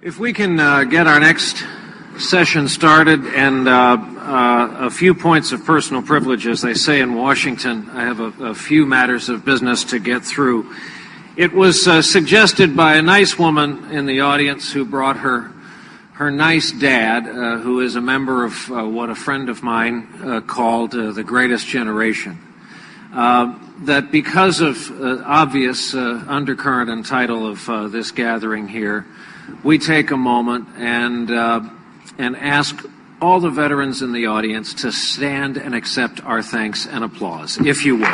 If we can get our next session started, and a few points of personal privilege, as they say in Washington. I have a few matters of business to get through. It was suggested by a nice woman in the audience who brought her nice dad, who is a member of what a friend of mine called the greatest generation, that because of obvious undercurrent and title of this gathering here, we take a moment and ask all the veterans in the audience to stand and accept our thanks and applause, if you will.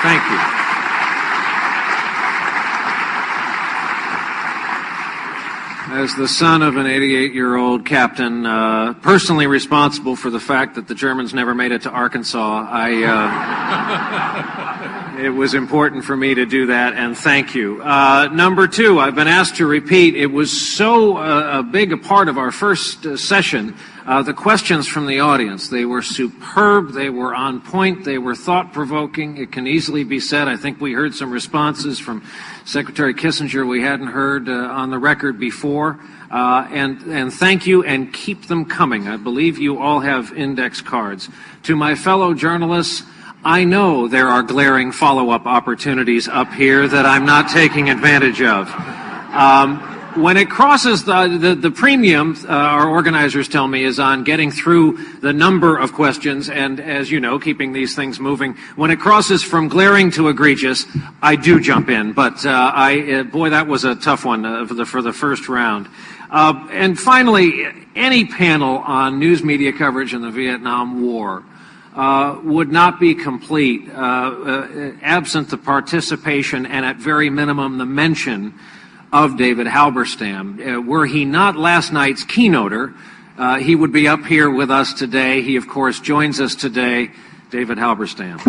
Thank you. As the son of an 88-year-old captain, personally responsible for the fact that the Germans never made it to Arkansas, it was important for me to do that, and thank you. Number two, I've been asked to repeat, it was so a big a part of our first session, the questions from the audience. They were superb, they were on point, they were thought-provoking. It can easily be said, I think we heard some responses from Secretary Kissinger we hadn't heard on the record before. And thank you, and keep them coming. I believe you all have index cards. To my fellow journalists, I know there are glaring follow-up opportunities up here that I'm not taking advantage of. When it crosses the premium, our organizers tell me, is on getting through the number of questions and, as you know, keeping these things moving. When it crosses from glaring to egregious, I do jump in. But boy, that was a tough one for the first round. And finally, any panel on news media coverage in the Vietnam War would not be complete absent the participation and, at very minimum, the mention of David Halberstam. Were he not last night's keynoter, he would be up here with us today. He, of course, joins us today, David Halberstam.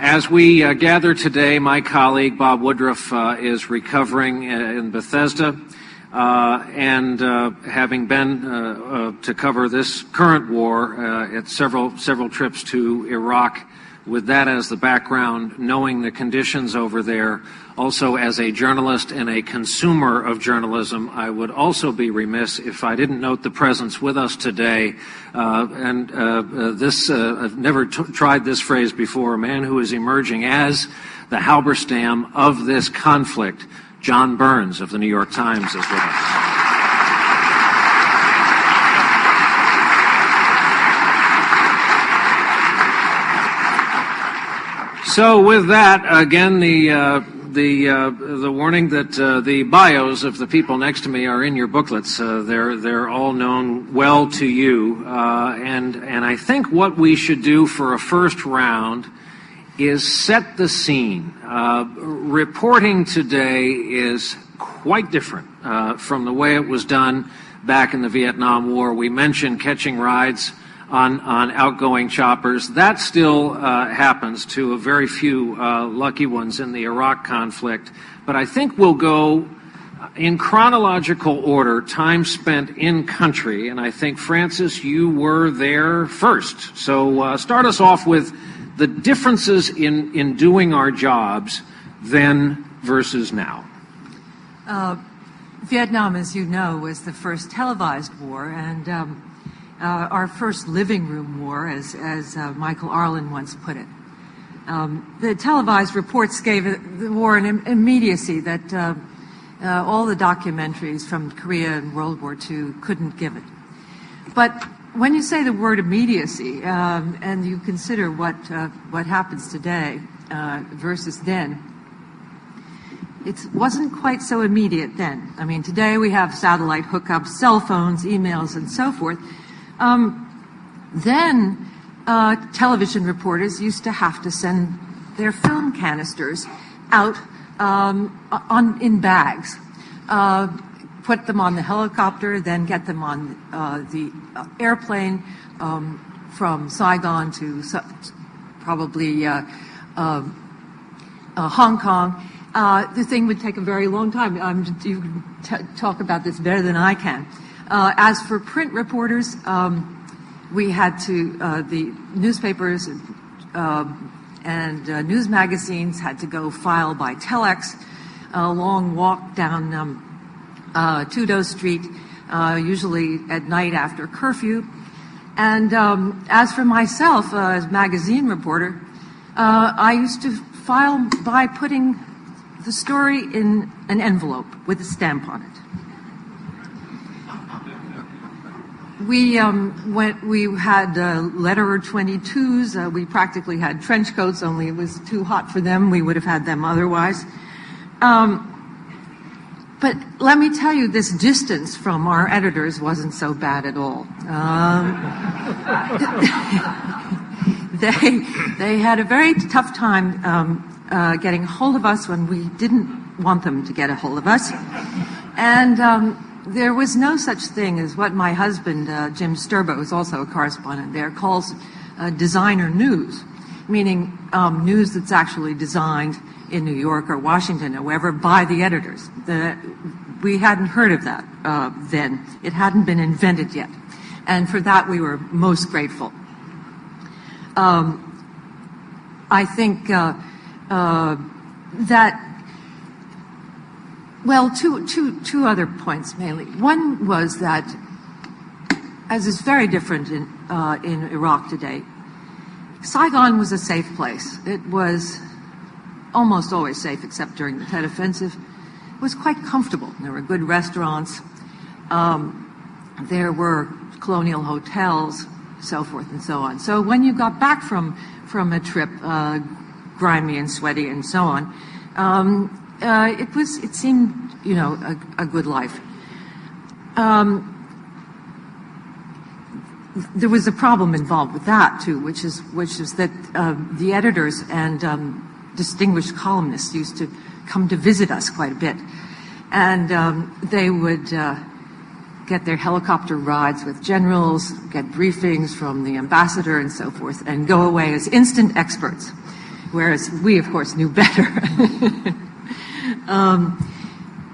As we gather today, my colleague Bob Woodruff is recovering in Bethesda. And having been to cover this current war at several trips to Iraq, with that as the background, knowing the conditions over there, also as a journalist and a consumer of journalism, I would also be remiss if I didn't note the presence with us today. I've never tried this phrase before, a man who is emerging as the Halberstam of this conflict. John Burns of the New York Times is with us. So with that, again, the warning that the bios of the people next to me are in your booklets. They're all known well to you, and I think what we should do for a first round is set the scene. Reporting today is quite different from the way it was done back in the Vietnam War. We mentioned catching rides on outgoing choppers. That still happens to a very few lucky ones in the Iraq conflict. But I think we'll go in chronological order, time spent in country. And I think, Frances, you were there first. So start us off with the differences in doing our jobs then versus now. Vietnam, as you know, was the first televised war, and our first living room war, as Michael Arlen once put it. The televised reports gave the war an immediacy that all the documentaries from Korea and World War II couldn't give it. But when you say the word immediacy, and you consider what happens today versus then, it wasn't quite so immediate then. I mean, today we have satellite hookups, cell phones, emails, and so forth. Then television reporters used to have to send their film canisters out in bags. Put them on the helicopter, then get them on the airplane from Saigon to probably Hong Kong, the thing would take a very long time. You can talk about this better than I can. As for print reporters, we had to, the newspapers and news magazines had to go file by telex, a long walk down Tudo Street, usually at night after curfew. And as for myself, as magazine reporter, I used to file by putting the story in an envelope with a stamp on it. We had letterer 22s. We practically had trench coats, only it was too hot for them. We would have had them otherwise. But let me tell you, this distance from our editors wasn't so bad at all. They had a very tough time getting a hold of us when we didn't want them to get a hold of us. And there was no such thing as what my husband, Jim Sturbo, who's also a correspondent there, calls designer news, meaning news that's actually designed in New York or Washington or wherever by the editors. We hadn't heard of that then. It hadn't been invented yet. And for that, we were most grateful. I think that, well, two other points mainly. One was that, as is very different in Iraq today, Saigon was a safe place. It was almost always safe, except during the Tet Offensive. It was quite comfortable. There were good restaurants. There were colonial hotels, so forth and so on. So when you got back from a trip, grimy and sweaty and so on, it seemed, you know, a good life. There was a problem involved with that too, which is that the editors and distinguished columnists used to come to visit us quite a bit, and they would get their helicopter rides with generals, get briefings from the ambassador and so forth, and go away as instant experts, whereas we, of course, knew better.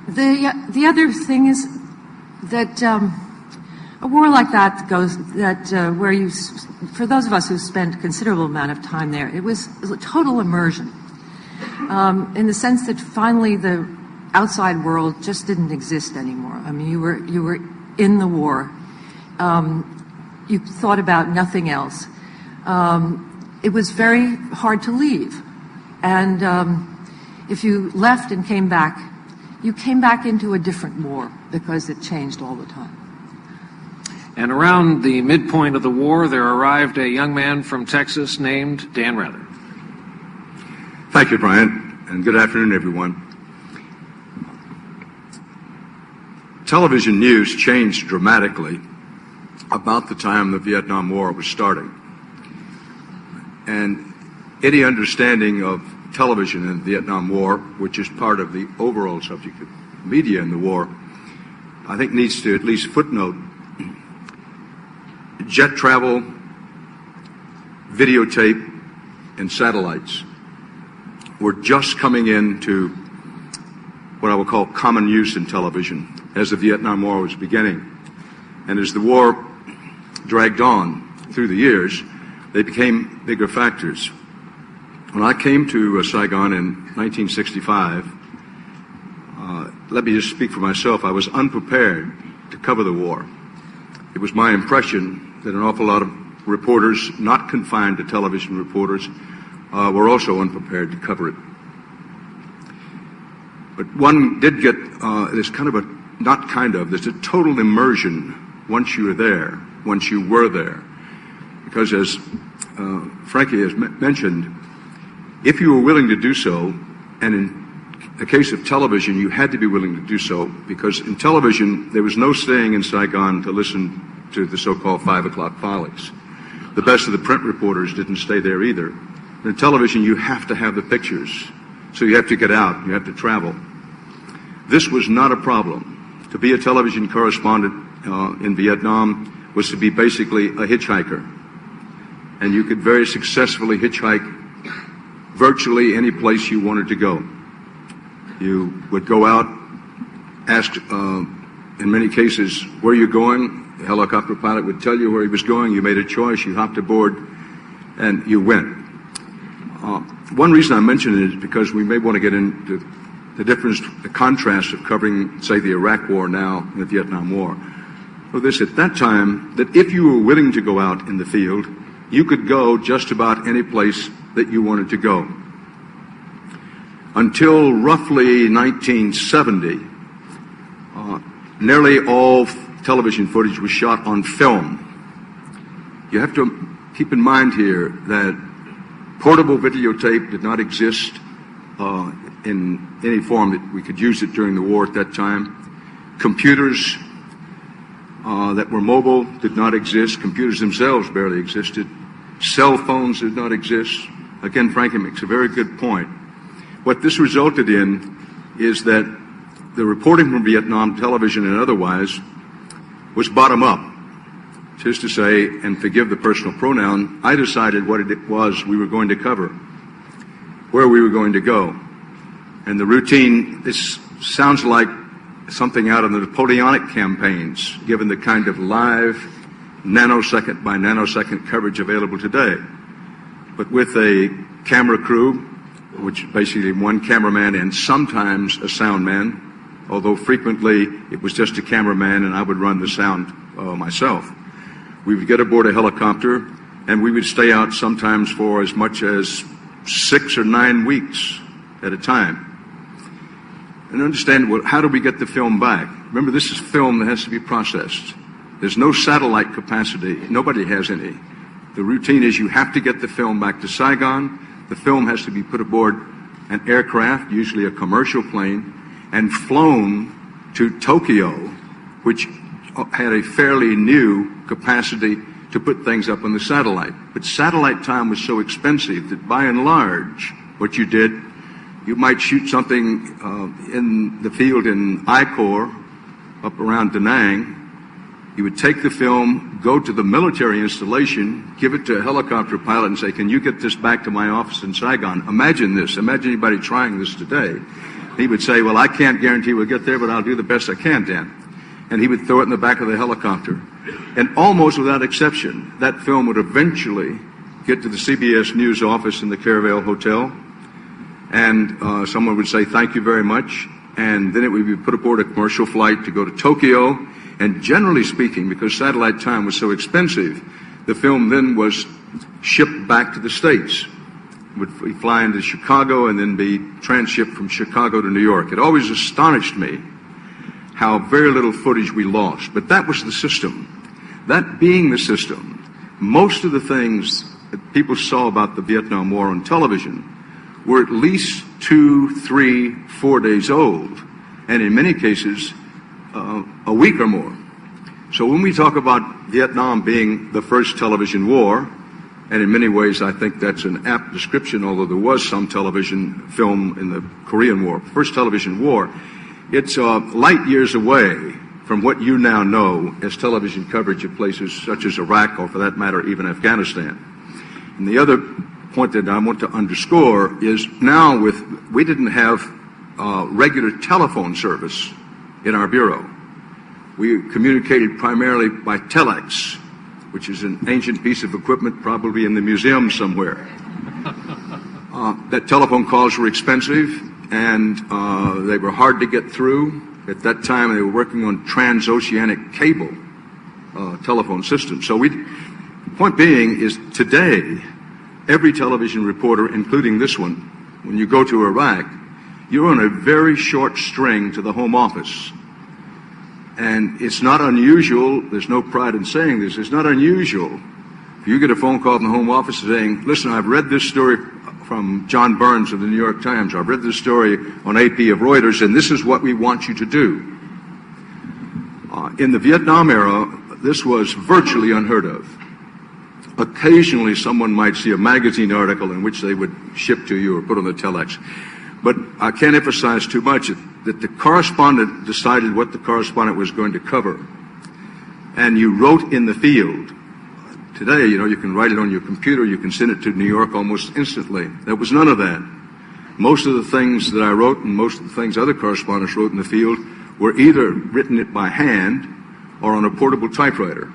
The other thing is that a war like that goes where you, for those of us who spent a considerable amount of time there, it was a total immersion, in the sense that finally the outside world just didn't exist anymore. I mean, you were in the war. You thought about nothing else. It was very hard to leave, and if you left and came back, you came back into a different war because it changed all the time. And around the midpoint of the war, there arrived a young man from Texas named Dan Rather. Thank you, Brian, and good afternoon, everyone. Television news changed dramatically about the time the Vietnam War was starting. And any understanding of television in the Vietnam War, which is part of the overall subject of media in the war, I think needs to at least footnote jet travel, videotape, and satellites were just coming into what I will call common use in television as the Vietnam War was beginning. And as the war dragged on through the years, they became bigger factors. When I came to Saigon in 1965, let me just speak for myself, I was unprepared to cover the war. It was my impression that an awful lot of reporters, not confined to television reporters, were also unprepared to cover it. But one did get this kind of a, not kind of, there's a total immersion once you were there. Because as Frankie has mentioned, if you were willing to do so, and in the case of television, you had to be willing to do so, because in television, there was no staying in Saigon to listen to the so-called 5 o'clock follies. The best of the print reporters didn't stay there either. In television, you have to have the pictures. So you have to get out, you have to travel. This was not a problem. To be a television correspondent in Vietnam was to be basically a hitchhiker. And you could very successfully hitchhike virtually any place you wanted to go. You would go out, ask, in many cases, where you're going. The helicopter pilot would tell you where he was going. You made a choice. You hopped aboard, and you went. One reason I mention it is because we may want to get into the difference, the contrast of covering, say, the Iraq War now and the Vietnam War. For this, at that time, that if you were willing to go out in the field, you could go just about any place that you wanted to go. Until roughly 1970, nearly all television footage was shot on film. You have to keep in mind here that portable videotape did not exist in any form that we could use it during the war at that time. Computers that were mobile did not exist. Computers themselves barely existed. Cell phones did not exist. Again, Frankie makes a very good point. What this resulted in is that the reporting from Vietnam television and otherwise was bottom up. Which is to say, and forgive the personal pronoun, I decided what it was we were going to cover, where we were going to go. And the routine, this sounds like something out of the Napoleonic campaigns, given the kind of live, nanosecond by nanosecond coverage available today. But with a camera crew, which basically one cameraman and sometimes a sound man, although frequently it was just a cameraman and I would run the sound myself. We would get aboard a helicopter and we would stay out sometimes for as much as 6 or 9 weeks at a time. And understand, well, how do we get the film back? Remember, this is film that has to be processed. There's no satellite capacity. Nobody has any. The routine is you have to get the film back to Saigon. The film has to be put aboard an aircraft, usually a commercial plane, and flown to Tokyo, which had a fairly new capacity to put things up on the satellite. But satellite time was so expensive that by and large, what you did, you might shoot something in the field in I Corps, up around Da Nang. You would take the film, go to the military installation, give it to a helicopter pilot and say, can you get this back to my office in Saigon? Imagine this. Imagine anybody trying this today. He would say, well, I can't guarantee we'll get there, but I'll do the best I can, Dan. And he would throw it in the back of the helicopter. And almost without exception, that film would eventually get to the CBS News office in the Caravel Hotel. And someone would say, thank you very much. And then it would be put aboard a commercial flight to go to Tokyo. And generally speaking, because satellite time was so expensive, the film then was shipped back to the States. It would fly into Chicago and then be transshipped from Chicago to New York. It always astonished me how very little footage we lost. But that was the system. That being the system, most of the things that people saw about the Vietnam War on television were at least 2, 3, 4 days old, and in many cases, a week or more. So when we talk about Vietnam being the first television war, and in many ways I think that's an apt description, although there was some television film in the Korean War, first television war, it's light years away from what you now know as television coverage of places such as Iraq, or for that matter, even Afghanistan. And the other point that I want to underscore is now we didn't have regular telephone service in our bureau. We communicated primarily by telex, which is an ancient piece of equipment probably in the museum somewhere. That telephone calls were expensive and they were hard to get through. At that time they were working on transoceanic cable telephone systems. So point being is today, every television reporter, including this one, when you go to Iraq, you're on a very short string to the Home Office. And it's not unusual, there's no pride in saying this, it's not unusual if you get a phone call from the Home Office saying, listen, I've read this story from John Burns of the New York Times, I've read this story on AP of Reuters, and this is what we want you to do. In the Vietnam era, this was virtually unheard of. Occasionally someone might see a magazine article in which they would ship to you or put on the telex. But I can't emphasize too much that the correspondent decided what the correspondent was going to cover. And you wrote in the field today, you can write it on your computer, you can send it to New York almost instantly. There was none of that. Most of the things that I wrote and most of the things other correspondents wrote in the field were either written it by hand or on a portable typewriter.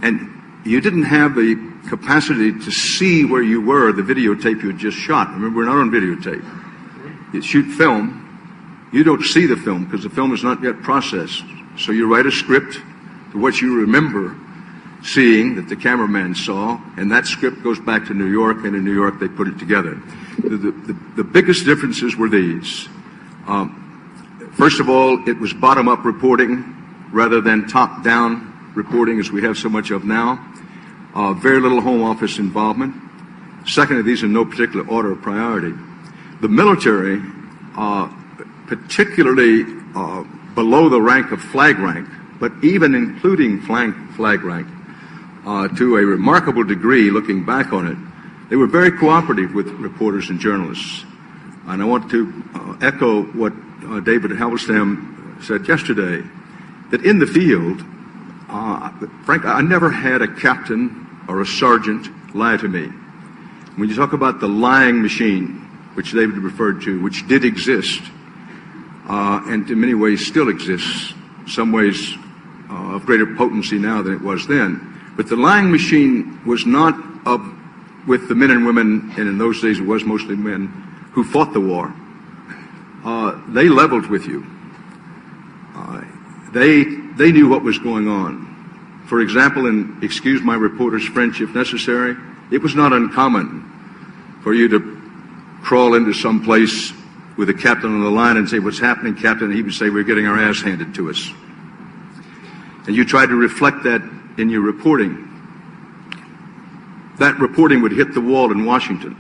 And you didn't have the capacity to see where you were, the videotape you had just shot. Remember, we're not on videotape. You shoot film. You don't see the film because the film is not yet processed. So you write a script to what you remember seeing that the cameraman saw, and that script goes back to New York, and in New York they put it together. The biggest differences were these. First of all, it was bottom-up reporting rather than top-down reporting as we have so much of now. Very little home office involvement. Secondly, these are no particular order of priority. The military, particularly below the rank of flag rank, but even including flag rank, to a remarkable degree, looking back on it, they were very cooperative with reporters and journalists. And I want to echo what David Halberstam said yesterday, that in the field, frankly, I never had a captain or a sergeant lie to me. When you talk about the lying machine, which David referred to, which did exist, and in many ways still exists, some ways of greater potency now than it was then. But the lying machine was not with the men and women, and in those days it was mostly men, who fought the war. They leveled with you. They knew what was going on. For example, and excuse my reporter's French if necessary, it was not uncommon for you to crawl into some place with a captain on the line and say, "What's happening, Captain?" And he would say, "We're getting our ass handed to us." And you tried to reflect that in your reporting. That reporting would hit the wall in Washington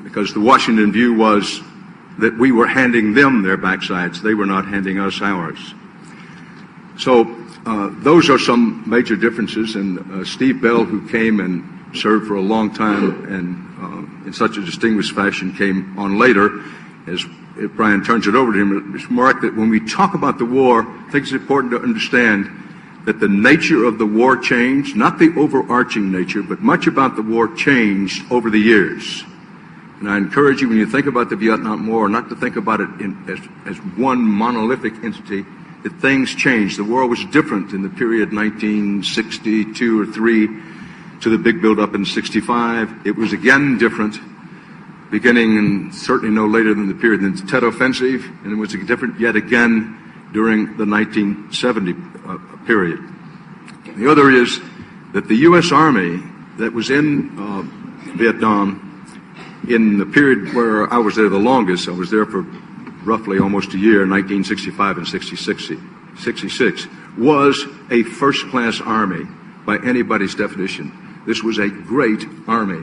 because the Washington view was that we were handing them their backsides. They were not handing us ours. So those are some major differences. And Steve Bell, who came and served for a long time and in such a distinguished fashion, came on later. As Brian turns it over to him, it's remarked that when we talk about the war, I think it's important to understand that the nature of the war changed, not the overarching nature, but much about the war changed over the years. And I encourage you, when you think about the Vietnam War, not to think about it as one monolithic entity, that things changed. The war was different in the period 1962 or 3 to the big build-up in 65. It was again different, beginning and certainly no later than the period in the Tet Offensive, and it was different yet again during the 1970 period. The other is that the U.S. Army that was in Vietnam in the period where I was there the longest, I was there for roughly almost a year, 1965 and 66, was a first-class army by anybody's definition. This was a great army.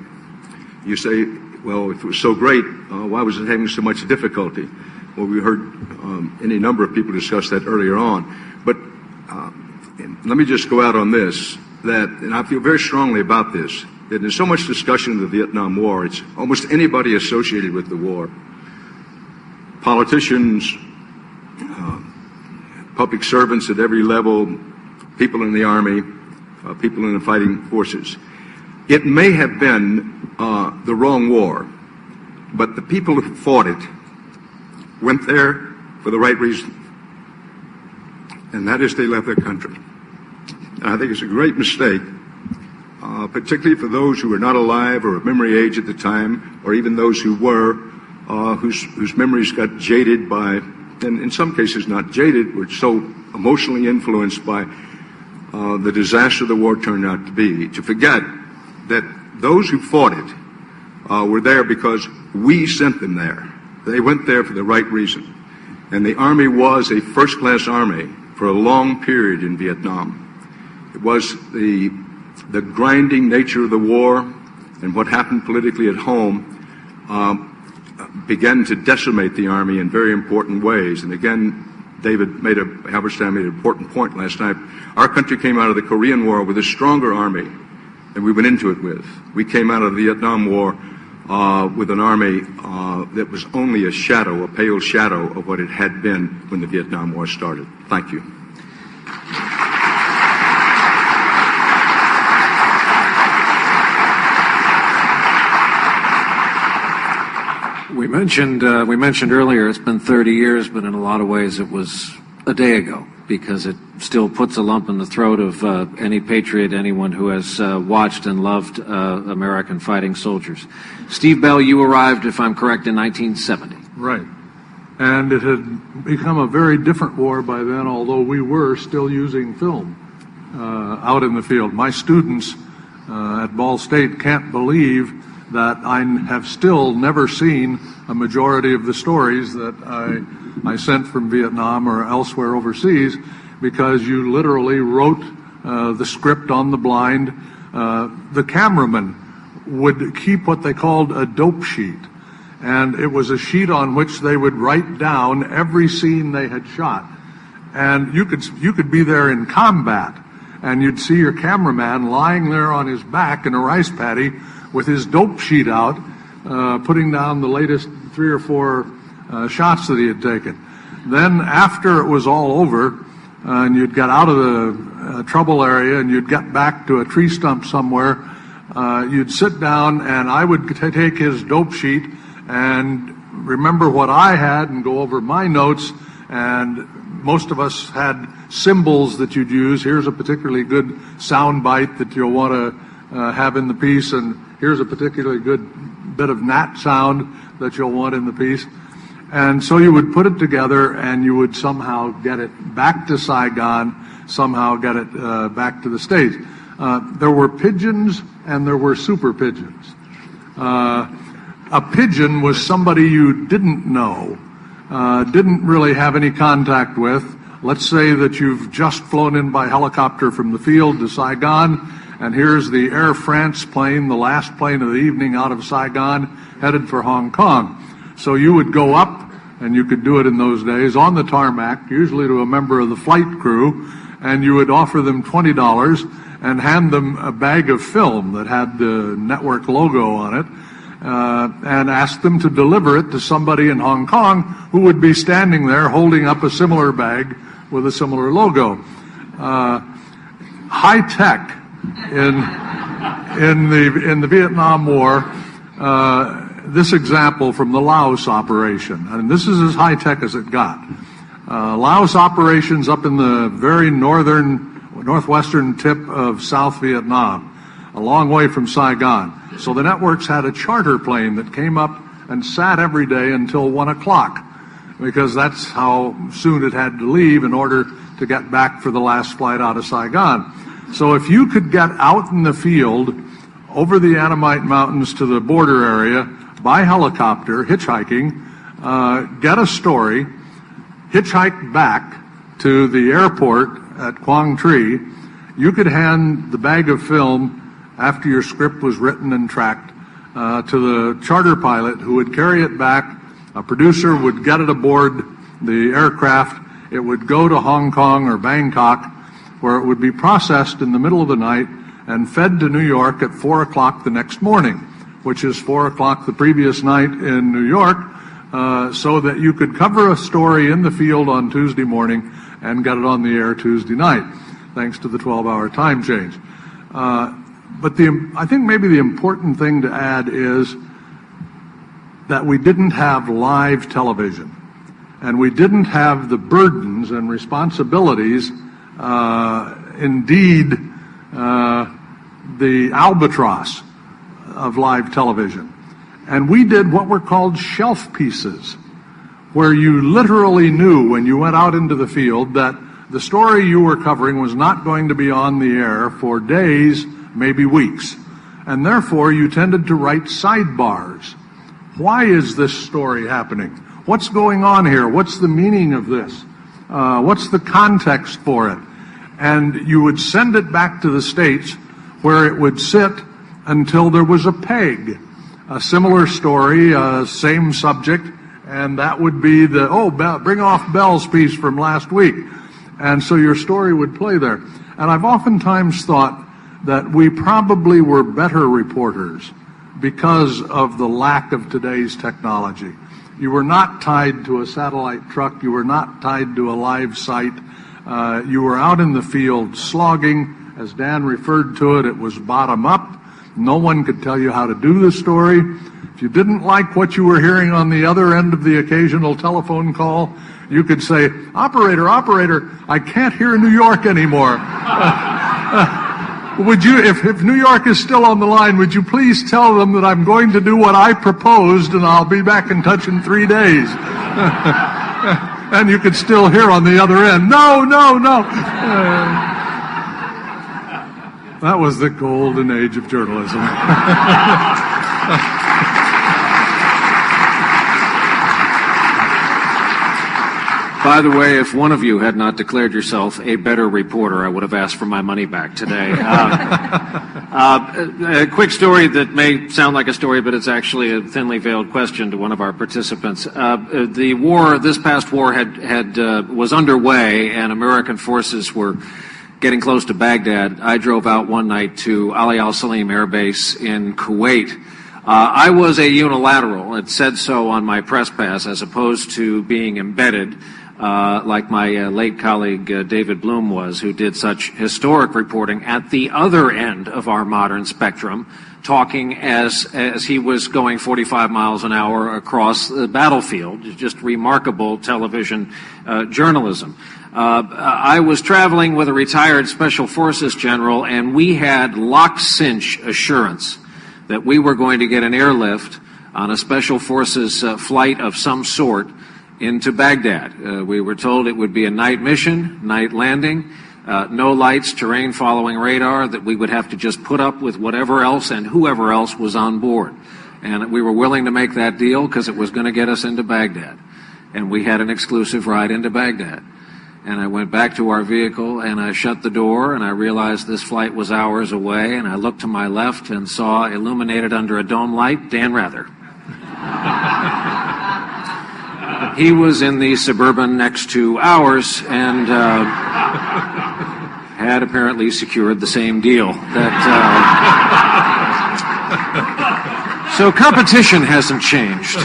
You say, well, if it was so great, why was it having so much difficulty? Well, we heard any number of people discuss that earlier on. But let me just go out on this, and I feel very strongly about this, that there's so much discussion of the Vietnam War, it's almost anybody associated with the war. Politicians, public servants at every level, people in the Army, people in the fighting forces. It may have been the wrong war, but the people who fought it went there for the right reason, and that is they left their country. And I think it's a great mistake, particularly for those who were not alive or of memory age at the time, or even those who were, whose memories got jaded by, and in some cases not jaded, were so emotionally influenced by the disaster the war turned out to be, to forget that those who fought it were there because we sent them there. They went there for the right reason. And the Army was a first-class army for a long period in Vietnam. It was the grinding nature of the war and what happened politically at home began to decimate the Army in very important ways. And again, Halberstam made an important point last night. Our country came out of the Korean War with a stronger army than we went into it with. We came out of the Vietnam War with an army that was only a shadow, a pale shadow of what it had been when the Vietnam War started. Thank you. We mentioned earlier it's been 30 years, but in a lot of ways it was a day ago, because it still puts a lump in the throat of any patriot, anyone who has watched and loved American fighting soldiers. Steve Bell, you arrived, if I'm correct, in 1970. Right. And it had become a very different war by then, although we were still using film out in the field. My students at Ball State can't believe that I have still never seen a majority of the stories that I sent from Vietnam or elsewhere overseas, because you literally wrote the script on the blind. The cameraman would keep what they called a dope sheet, and it was a sheet on which they would write down every scene they had shot. And you could be there in combat, and you'd see your cameraman lying there on his back in a rice paddy with his dope sheet out, putting down the latest 3 or 4 shots that he had taken. Then after it was all over, and you'd get out of the trouble area and you'd get back to a tree stump somewhere, you'd sit down and I would take his dope sheet and remember what I had and go over my notes. And most of us had symbols that you'd use. Here's a particularly good sound bite that you'll want to have in the piece, and here's a particularly good bit of gnat sound that you'll want in the piece. And so you would put it together and you would somehow get it back to Saigon, somehow get it back to the States. There were pigeons and there were super pigeons. A pigeon was somebody you didn't know, didn't really have any contact with. Let's say that you've just flown in by helicopter from the field to Saigon, and here's the Air France plane, the last plane of the evening out of Saigon, headed for Hong Kong. So you would go up, and you could do it in those days, on the tarmac, usually to a member of the flight crew, and you would offer them $20 and hand them a bag of film that had the network logo on it, and ask them to deliver it to somebody in Hong Kong who would be standing there holding up a similar bag with a similar logo. High tech in the Vietnam War. This example from the Laos operation, and this is as high tech as it got. Laos operations up in the very northwestern tip of South Vietnam, a long way from Saigon. So the networks had a charter plane that came up and sat every day until 1 o'clock, because that's how soon it had to leave in order to get back for the last flight out of Saigon. So if you could get out in the field over the Annamite Mountains to the border area by helicopter, hitchhiking, get a story, hitchhike back to the airport at Quang Tri, you could hand the bag of film after your script was written and tracked to the charter pilot, who would carry it back. A producer would get it aboard the aircraft. It would go to Hong Kong or Bangkok, where it would be processed in the middle of the night and fed to New York at 4 o'clock the next morning, which is 4 o'clock the previous night in New York, so that you could cover a story in the field on Tuesday morning and get it on the air Tuesday night, thanks to the 12-hour time change. But I think maybe the important thing to add is that we didn't have live television, and we didn't have the burdens and responsibilities, indeed, the albatross of live television. And we did what were called shelf pieces, where you literally knew when you went out into the field that the story you were covering was not going to be on the air for days, maybe weeks. And therefore, you tended to write sidebars. Why is this story happening? What's going on here? What's the meaning of this? What's the context for it? And you would send it back to the States, where it would sit until there was a peg. A similar story, same subject, and that would be the, bring off Bell's piece from last week. And so your story would play there. And I've oftentimes thought that we probably were better reporters because of the lack of today's technology. You were not tied to a satellite truck. You were not tied to a live site. You were out in the field slogging. As Dan referred to it, it was bottom up. No one could tell you how to do the story. If you didn't like what you were hearing on the other end of the occasional telephone call, you could say, operator, I can't hear New York anymore. Would you, if New York is still on the line, would you please tell them that I'm going to do what I proposed and I'll be back in touch in 3 days? And you could still hear on the other end, no. That was the golden age of journalism. By the way, if one of you had not declared yourself a better reporter, I would have asked for my money back today. A quick story that may sound like a story, but it's actually a thinly veiled question to one of our participants. The war, this past war, was underway, and American forces were getting close to Baghdad. I drove out one night to Ali al-Salim Air Base in Kuwait. I was a unilateral. It said so on my press pass, as opposed to being embedded, like my late colleague David Bloom was, who did such historic reporting at the other end of our modern spectrum, talking as he was going 45 miles an hour across the battlefield. Just remarkable television journalism. I was traveling with a retired Special Forces general, and we had lock-cinch assurance that we were going to get an airlift on a Special Forces flight of some sort into Baghdad. We were told it would be a night mission, night landing, no lights, terrain following radar, that we would have to just put up with whatever else and whoever else was on board. And we were willing to make that deal because it was going to get us into Baghdad. And we had an exclusive ride into Baghdad. And I went back to our vehicle, and I shut the door, and I realized this flight was hours away, and I looked to my left and saw, illuminated under a dome light, Dan Rather. He was in the Suburban next to ours, and had apparently secured the same deal. So competition hasn't changed.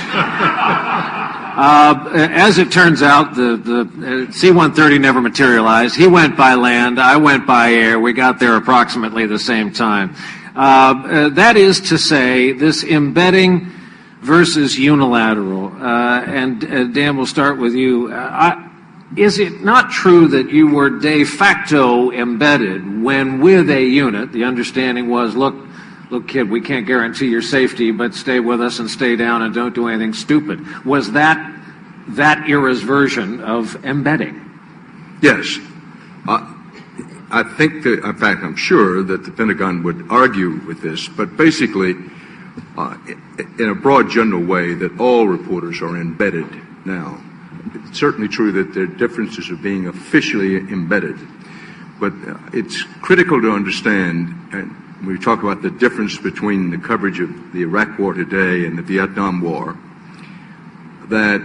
As it turns out, the C-130 never materialized. He went by land, I went by air. We got there approximately the same time. That is to say, this embedding versus unilateral. And Dan, we'll start with you. Is it not true that you were de facto embedded when with a unit, the understanding was, look, kid, we can't guarantee your safety, but stay with us and stay down and don't do anything stupid? Was that era's version of embedding? Yes. I think that, in fact, I'm sure that the Pentagon would argue with this, but basically, in a broad general way, that all reporters are embedded now. It's certainly true that there are differences of being officially embedded, but it's critical to understand, and we talk about the difference between the coverage of the Iraq War today and the Vietnam War, that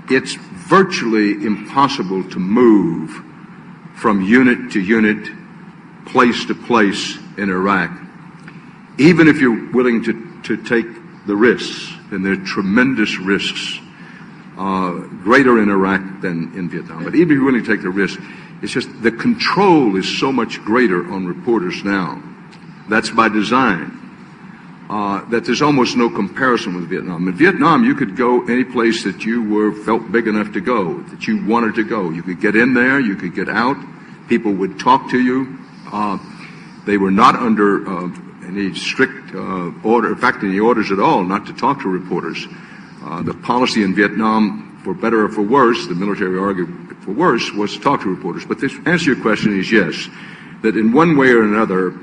it's virtually impossible to move from unit to unit, place to place in Iraq, even if you're willing to take the risks, and there are tremendous risks, greater in Iraq than in Vietnam. But even if you're willing to take the risk, it's just the control is so much greater on reporters now. That's by design. That there's almost no comparison with Vietnam. In Vietnam, you could go any place that you felt big enough to go, that you wanted to go. You could get in there, you could get out, people would talk to you. They were not under any strict order, in fact, any orders at all, not to talk to reporters. The policy in Vietnam, for better or for worse, the military argued for worse, was to talk to reporters. But the answer to your question is yes, that in one way or another,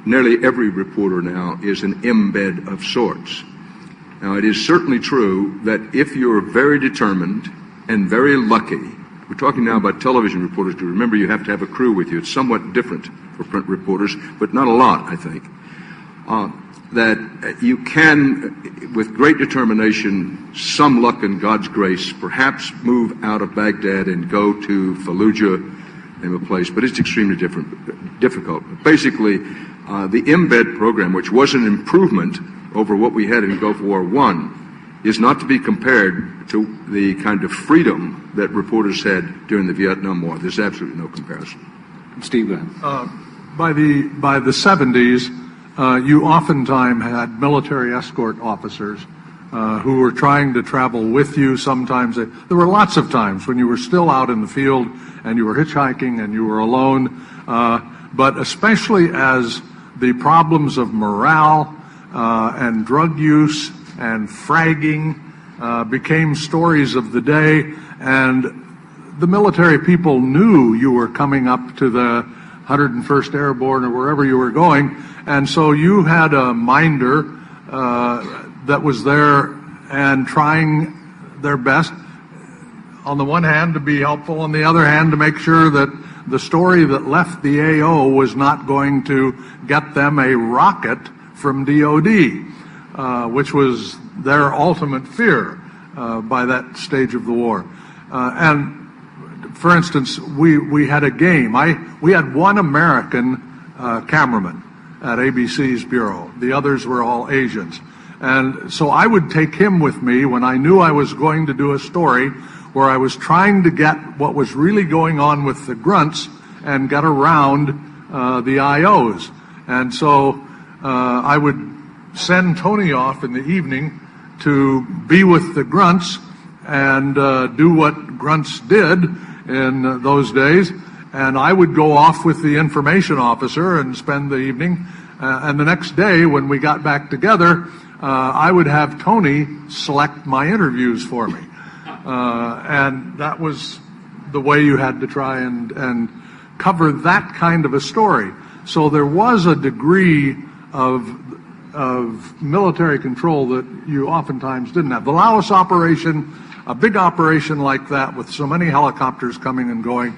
nearly every reporter now is an embed of sorts. Now, it is certainly true that if you're very determined and very lucky, we're talking now about television reporters, to remember you have to have a crew with you. It's somewhat different for print reporters, but not a lot, I think. That you can, with great determination, some luck and God's grace, perhaps move out of Baghdad and go to Fallujah and a place, but it's extremely difficult. Basically, the embed program, which was an improvement over what we had in Gulf War I, is not to be compared to the kind of freedom that reporters had during the Vietnam War. There's absolutely no comparison. Steve, go ahead. By the 70s, you oftentimes had military escort officers who were trying to travel with you. Sometimes there were lots of times when you were still out in the field and you were hitchhiking and you were alone. But especially as the problems of morale and drug use and fragging became stories of the day, and the military people knew you were coming up to the 101st Airborne or wherever you were going, and so you had a minder that was there and trying their best, on the one hand to be helpful, on the other hand to make sure that the story that left the AO was not going to get them a rocket from DOD, which was their ultimate fear by that stage of the war. And for instance, we had a game. We had one American cameraman at ABC's bureau. The others were all Asians. And so I would take him with me when I knew I was going to do a story where I was trying to get what was really going on with the grunts and get around the IOs. And so I would send Tony off in the evening to be with the grunts and do what grunts did in those days, and I would go off with the information officer and spend the evening, and the next day when we got back together, I would have Tony select my interviews for me, and that was the way you had to try and cover that kind of a story. So there was a degree of military control that you oftentimes didn't have. The Laos operation, a big operation like that with so many helicopters coming and going,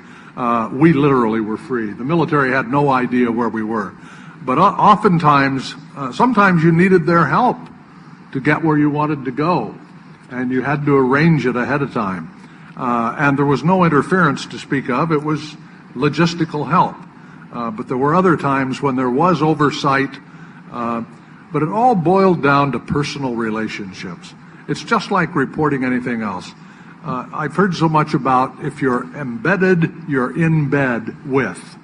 we literally were free. The military had no idea where we were. But oftentimes, sometimes you needed their help to get where you wanted to go, and you had to arrange it ahead of time. And there was no interference to speak of. It was logistical help. But there were other times when there was oversight, but it all boiled down to personal relationships. It's just like reporting anything else. I've heard so much about if you're embedded, you're in bed with.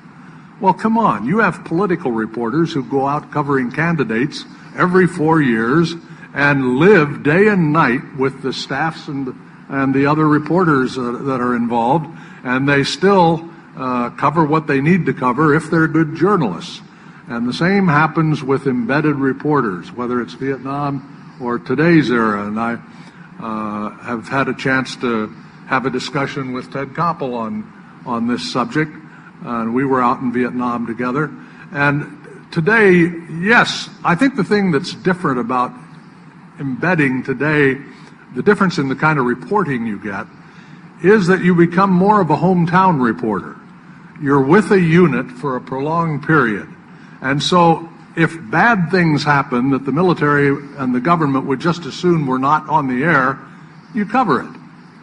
Well, come on. You have political reporters who go out covering candidates every 4 years and live day and night with the staffs and the other reporters that are involved, and they still cover what they need to cover if they're good journalists. And the same happens with embedded reporters, whether it's Vietnam or today's era. And I have had a chance to have a discussion with Ted Koppel on this subject. And we were out in Vietnam together. And today, yes, I think the thing that's different about embedding today, the difference in the kind of reporting you get, is that you become more of a hometown reporter. You're with a unit for a prolonged period. And so if bad things happen that the military and the government would just as soon were not on the air, you cover it,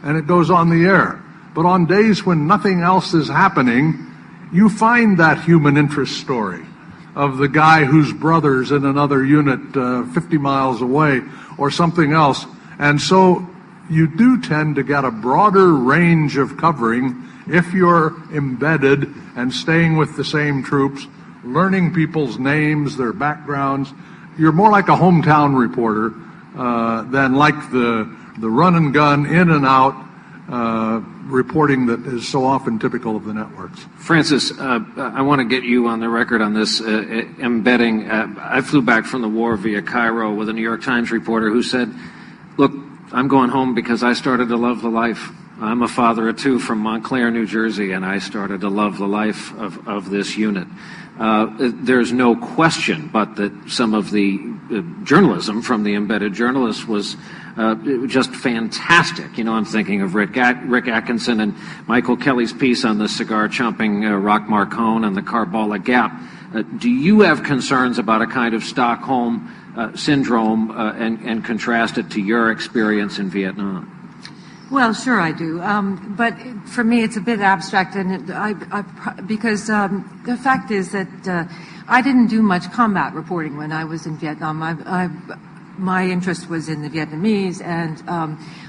and it goes on the air. But on days when nothing else is happening, you find that human interest story of the guy whose brother's in another unit 50 miles away or something else. And so you do tend to get a broader range of covering if you're embedded and staying with the same troops, learning people's names, their backgrounds. You're more like a hometown reporter than like the run and gun, in and out reporting that is so often typical of the networks. Frances, I want to get you on the record on this embedding. I flew back from the war via Cairo with a New York Times reporter who said, look, I'm going home because I started to love the life. I'm a father of two from Montclair, New Jersey, and I started to love the life of this unit. There's no question but that some of the journalism from the embedded journalists was just fantastic. You know, I'm thinking of Rick Atkinson and Michael Kelly's piece on the cigar-chomping Rock Marcone and the Karbala Gap. Do you have concerns about a kind of Stockholm syndrome and contrast it to your experience in Vietnam? Well, sure I do, but for me it's a bit abstract, and because the fact is that I didn't do much combat reporting when I was in Vietnam. My interest was in the Vietnamese, and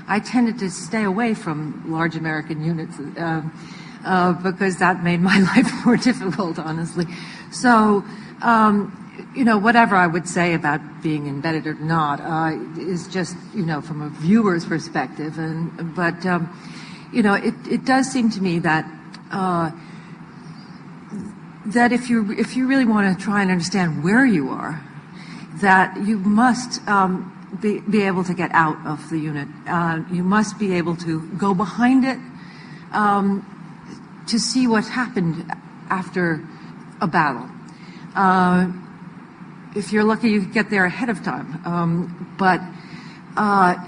I tended to stay away from large American units because that made my life more difficult, honestly. So whatever I would say about being embedded or not is just, from a viewer's perspective. But it does seem to me that that if you really want to try and understand where you are, that you must be able to get out of the unit. You must be able to go behind it to see what happened after a battle. If you're lucky, you get there ahead of time. But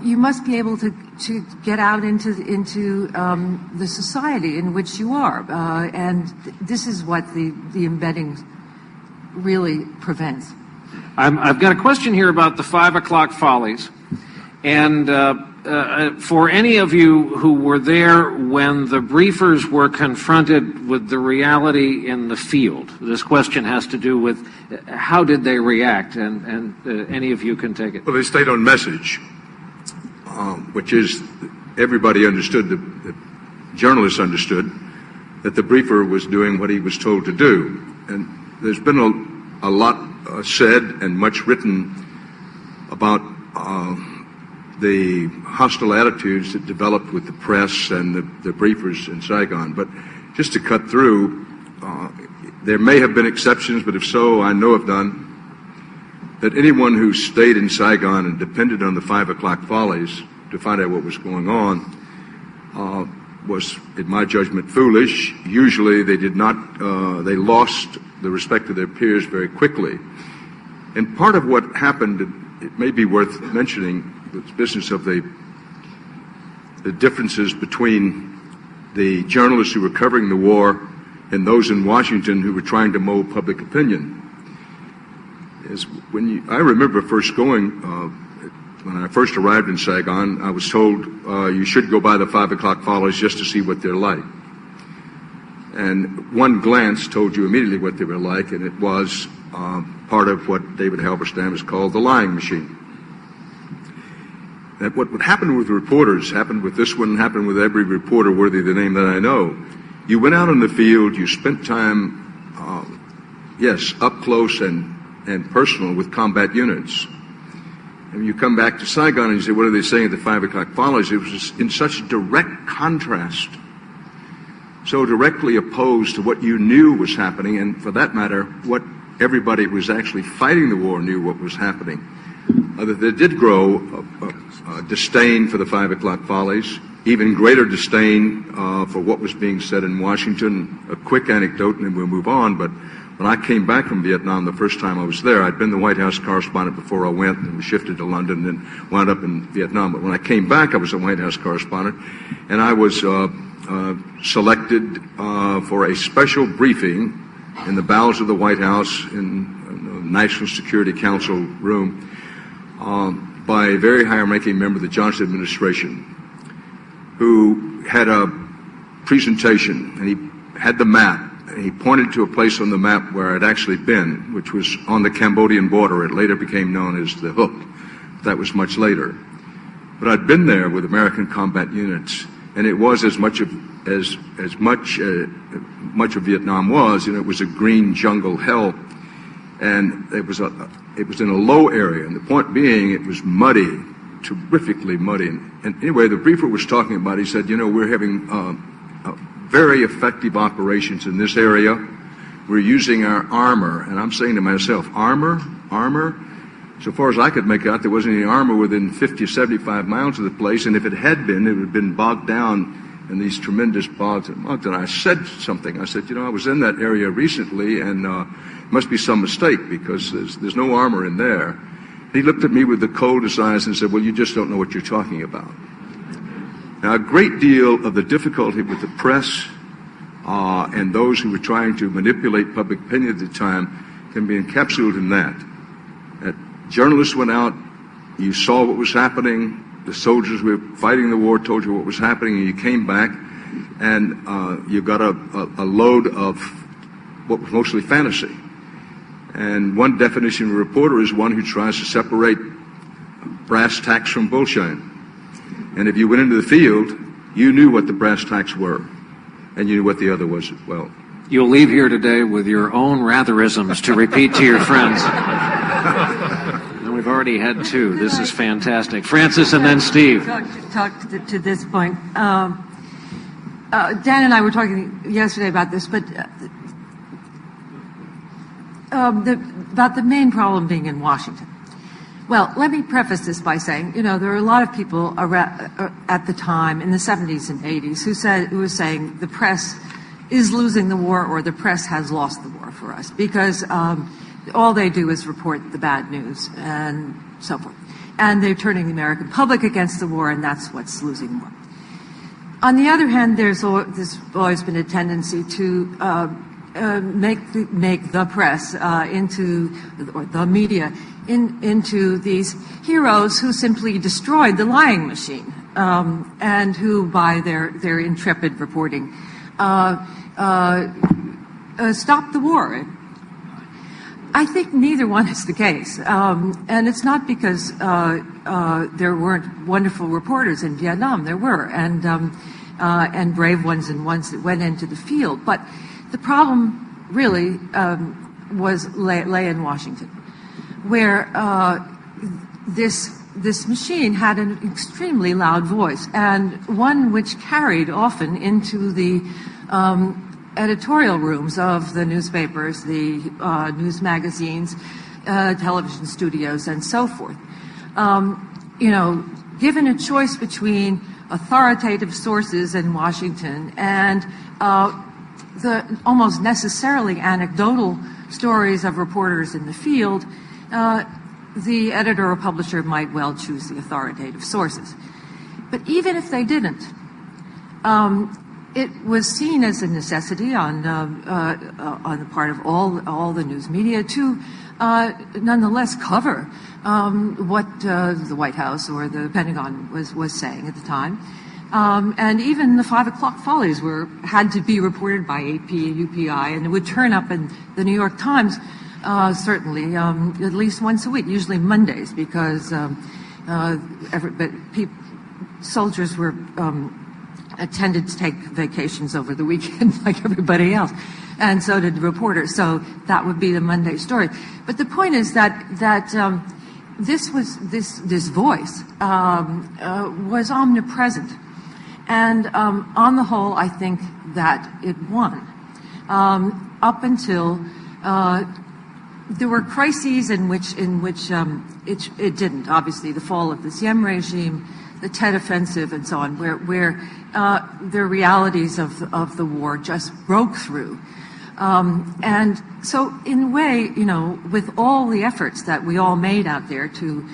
you must be able to get out into the society in which you are. And this is what the embedding really prevents. I've got a question here about the 5 o'clock follies. And for any of you who were there when the briefers were confronted with the reality in the field, this question has to do with how did they react, and any of you can take it. Well, they stayed on message, which is everybody understood, the journalists understood, that the briefer was doing what he was told to do. And there's been a lot said and much written about the hostile attitudes that developed with the press and the briefers in Saigon. But just to cut through, there may have been exceptions, but if so, I know of none, that anyone who stayed in Saigon and depended on the 5 o'clock follies to find out what was going on was, in my judgment, foolish. Usually they did not, they lost the respect of their peers very quickly. And part of what happened, it may be worth mentioning, the business of the differences between the journalists who were covering the war and those in Washington who were trying to mold public opinion. Is I remember first going, when I first arrived in Saigon, I was told you should go by the 5 o'clock follies just to see what they're like. And one glance told you immediately what they were like, and it was part of what David Halberstam has called the lying machine. That what would happen with reporters happened with this one, happened with every reporter worthy of the name that I know. You went out in the field, you spent time, yes, up close and personal with combat units. And you come back to Saigon and you say, what are they saying at the 5 o'clock follies? It was in such direct contrast, so directly opposed to what you knew was happening, and for that matter, what everybody who was actually fighting the war knew what was happening. There did grow a disdain for the 5 o'clock follies, even greater disdain for what was being said in Washington. A quick anecdote and then we'll move on, but when I came back from Vietnam the first time I was there, I'd been the White House correspondent before I went and was shifted to London and wound up in Vietnam. But when I came back, I was a White House correspondent, and I was selected for a special briefing in the bowels of the White House in the National Security Council room by a very high-ranking member of the Johnson administration, who had a presentation, and he had the map. He pointed to a place on the map where I'd actually been, which was on the Cambodian border. It later became known as the Hook. That was much later. But I'd been there with American combat units, and it was as much of Vietnam was, it was a green jungle hell, and it was in a low area. And the point being, it was muddy, terrifically muddy. And anyway, the briefer was talking about, he said, we're having very effective operations in this area. We're using our armor. And I'm saying to myself, armor? So far as I could make out, there wasn't any armor within 50 or 75 miles of the place. And if it had been, it would have been bogged down in these tremendous bogs and muds. And I said something. I said, I was in that area recently, and it must be some mistake because there's no armor in there. And he looked at me with the coldest eyes and said, well, you just don't know what you're talking about. Now, a great deal of the difficulty with the press and those who were trying to manipulate public opinion at the time can be encapsulated in that. Journalists went out, you saw what was happening, the soldiers who were fighting the war told you what was happening, and you came back and you got a load of what was mostly fantasy. And one definition of a reporter is one who tries to separate brass tacks from bullshit. And if you went into the field, you knew what the brass tacks were, and you knew what the other was as well. You'll leave here today with your own ratherisms to repeat to your friends. And we've already had two. This is fantastic. Frances and then Steve. Talk to this point. Dan and I were talking yesterday about this, but about the main problem being in Washington. Well, let me preface this by saying, there are a lot of people at the time in the 70s and 80s who were saying the press is losing the war or the press has lost the war for us because all they do is report the bad news and so forth. And they're turning the American public against the war, and that's what's losing the war. On the other hand, there's always been a tendency to make the press or the media into these heroes who simply destroyed the lying machine and who, by their intrepid reporting, stopped the war. I think neither one is the case, and it's not because there weren't wonderful reporters in Vietnam. There were, and brave ones and ones that went into the field. But the problem really lay in Washington, where this machine had an extremely loud voice, and one which carried often into the editorial rooms of the newspapers, the news magazines, television studios, and so forth. Given a choice between authoritative sources in Washington and the almost necessarily anecdotal stories of reporters in the field, the editor or publisher might well choose the authoritative sources. But even if they didn't, it was seen as a necessity on the part of all the news media to nonetheless cover what the White House or the Pentagon was saying at the time. And even the 5 o'clock follies had to be reported by AP and UPI, and it would turn up in the New York Times certainly at least once a week, usually Mondays, because soldiers were tended to take vacations over the weekend like everybody else, and so did the reporters. So that would be the Monday story. But the point is that this voice was omnipresent, and on the whole, I think that it won up until there were crises in which it didn't. Obviously, the fall of the Siem regime, the Tet Offensive, and so on, where the realities of the war just broke through. And so, in a way, with all the efforts that we all made out there to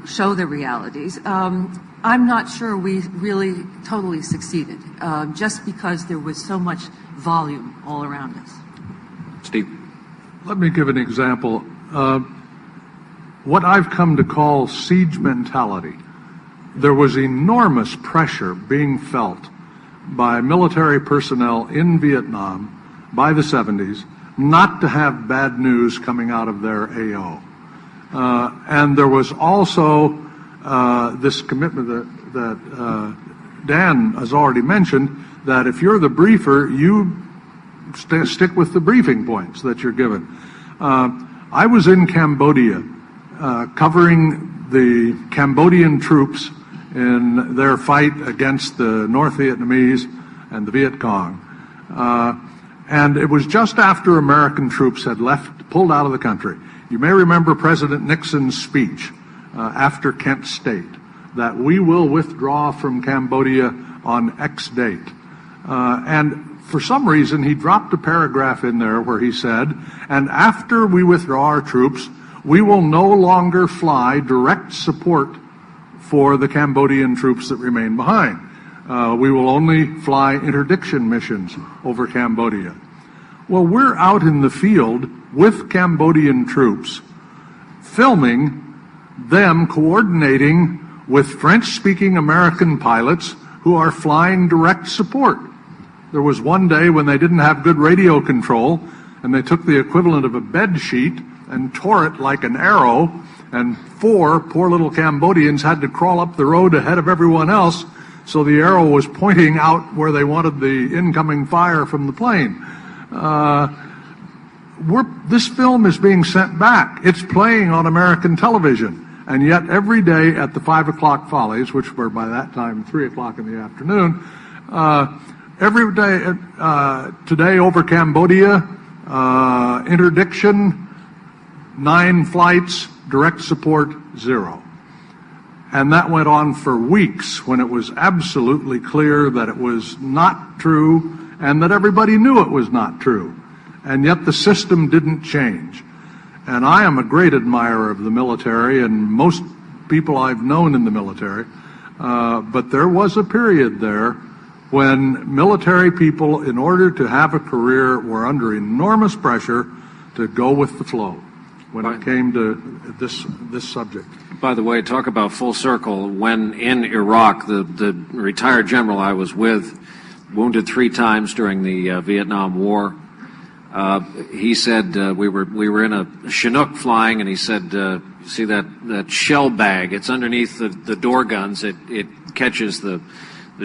show the realities, I'm not sure we really totally succeeded, just because there was so much volume all around us. Steve? Let me give an example. What I've come to call siege mentality. There was enormous pressure being felt by military personnel in Vietnam by the 70s not to have bad news coming out of their AO. And there was also this commitment that Dan has already mentioned, that if you're the briefer, you stick with the briefing points that you're given. I was in Cambodia covering the Cambodian troops in their fight against the North Vietnamese and the Viet Cong. And it was just after American troops had pulled out of the country. You may remember President Nixon's speech after Kent State, that we will withdraw from Cambodia on X date. And for some reason, he dropped a paragraph in there where he said, and after we withdraw our troops, we will no longer fly direct support for the Cambodian troops that remain behind. We will only fly interdiction missions over Cambodia. Well, we're out in the field with Cambodian troops, filming them coordinating with French-speaking American pilots who are flying direct support. There was one day when they didn't have good radio control, and they took the equivalent of a bed sheet and tore it like an arrow, and 4 poor little Cambodians had to crawl up the road ahead of everyone else so the arrow was pointing out where they wanted the incoming fire from the plane. This film is being sent back. It's playing on American television. And yet every day at the 5 o'clock follies, which were by that time 3 o'clock in the afternoon, every day, today over Cambodia, interdiction, 9 flights, direct support, 0. And that went on for weeks when it was absolutely clear that it was not true and that everybody knew it was not true. And yet the system didn't change. And I am a great admirer of the military and most people I've known in the military. But there was a period there when military people, in order to have a career, were under enormous pressure to go with the flow when it came to this subject. By the way, talk about full circle. When in Iraq, the retired general I was with, wounded 3 times during the Vietnam War, he said we were in a Chinook flying, and he said, "See that shell bag? It's underneath the door guns. It catches the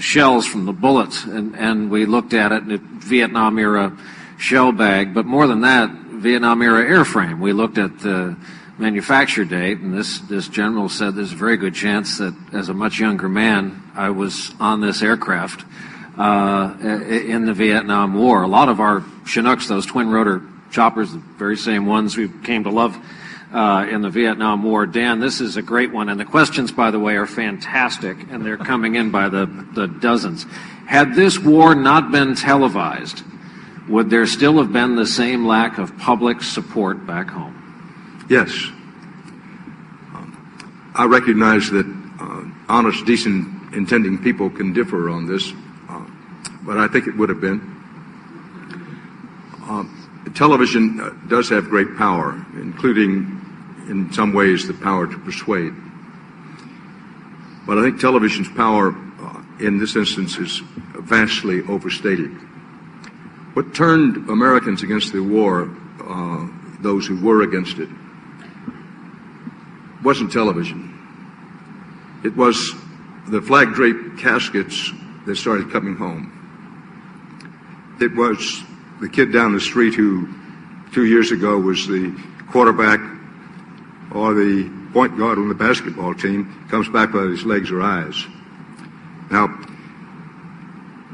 shells from the bullets." And we looked at it, and Vietnam era shell bag. But more than that, Vietnam era airframe. We looked at the manufacture date, and this general said there's a very good chance that as a much younger man, I was on this aircraft in the Vietnam War. A lot of our Chinooks, those twin rotor choppers, the very same ones we came to love in the Vietnam War. Dan, this is a great one, and the questions, by the way, are fantastic, and they're coming in by the dozens. Had this war not been televised, would there still have been the same lack of public support back home? Yes. I recognize that honest, decent, intending people can differ on this, but I think it would have been. Television does have great power, including, in some ways, the power to persuade. But I think television's power in this instance is vastly overstated. What turned Americans against the war, those who were against it, wasn't television. It was the flag-draped caskets that started coming home. It was the kid down the street who 2 years ago was the quarterback or the point guard on the basketball team, comes back without his legs or eyes. Now,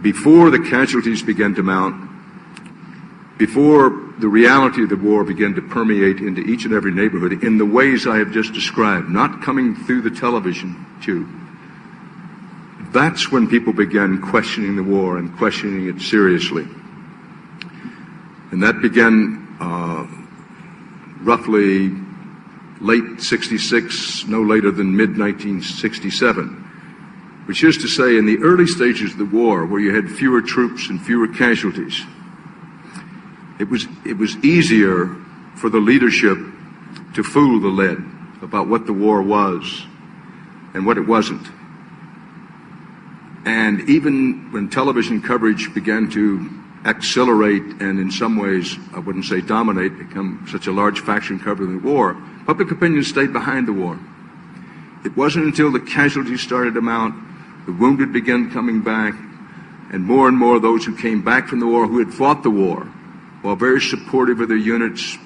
before the casualties began to mount, before the reality of the war began to permeate into each and every neighborhood in the ways I have just described, not coming through the television tube, that's when people began questioning the war and questioning it seriously. And that began roughly late 66, no later than mid-1967, which is to say in the early stages of the war, where you had fewer troops and fewer casualties, it was easier for the leadership to fool the lead about what the war was and what it wasn't. And even when television coverage began to accelerate and in some ways, I wouldn't say dominate, become such a large faction covering the war, public opinion stayed behind the war. It wasn't until the casualties started to mount, the wounded began coming back, and more of those who came back from the war, who had fought the war, while very supportive of their units,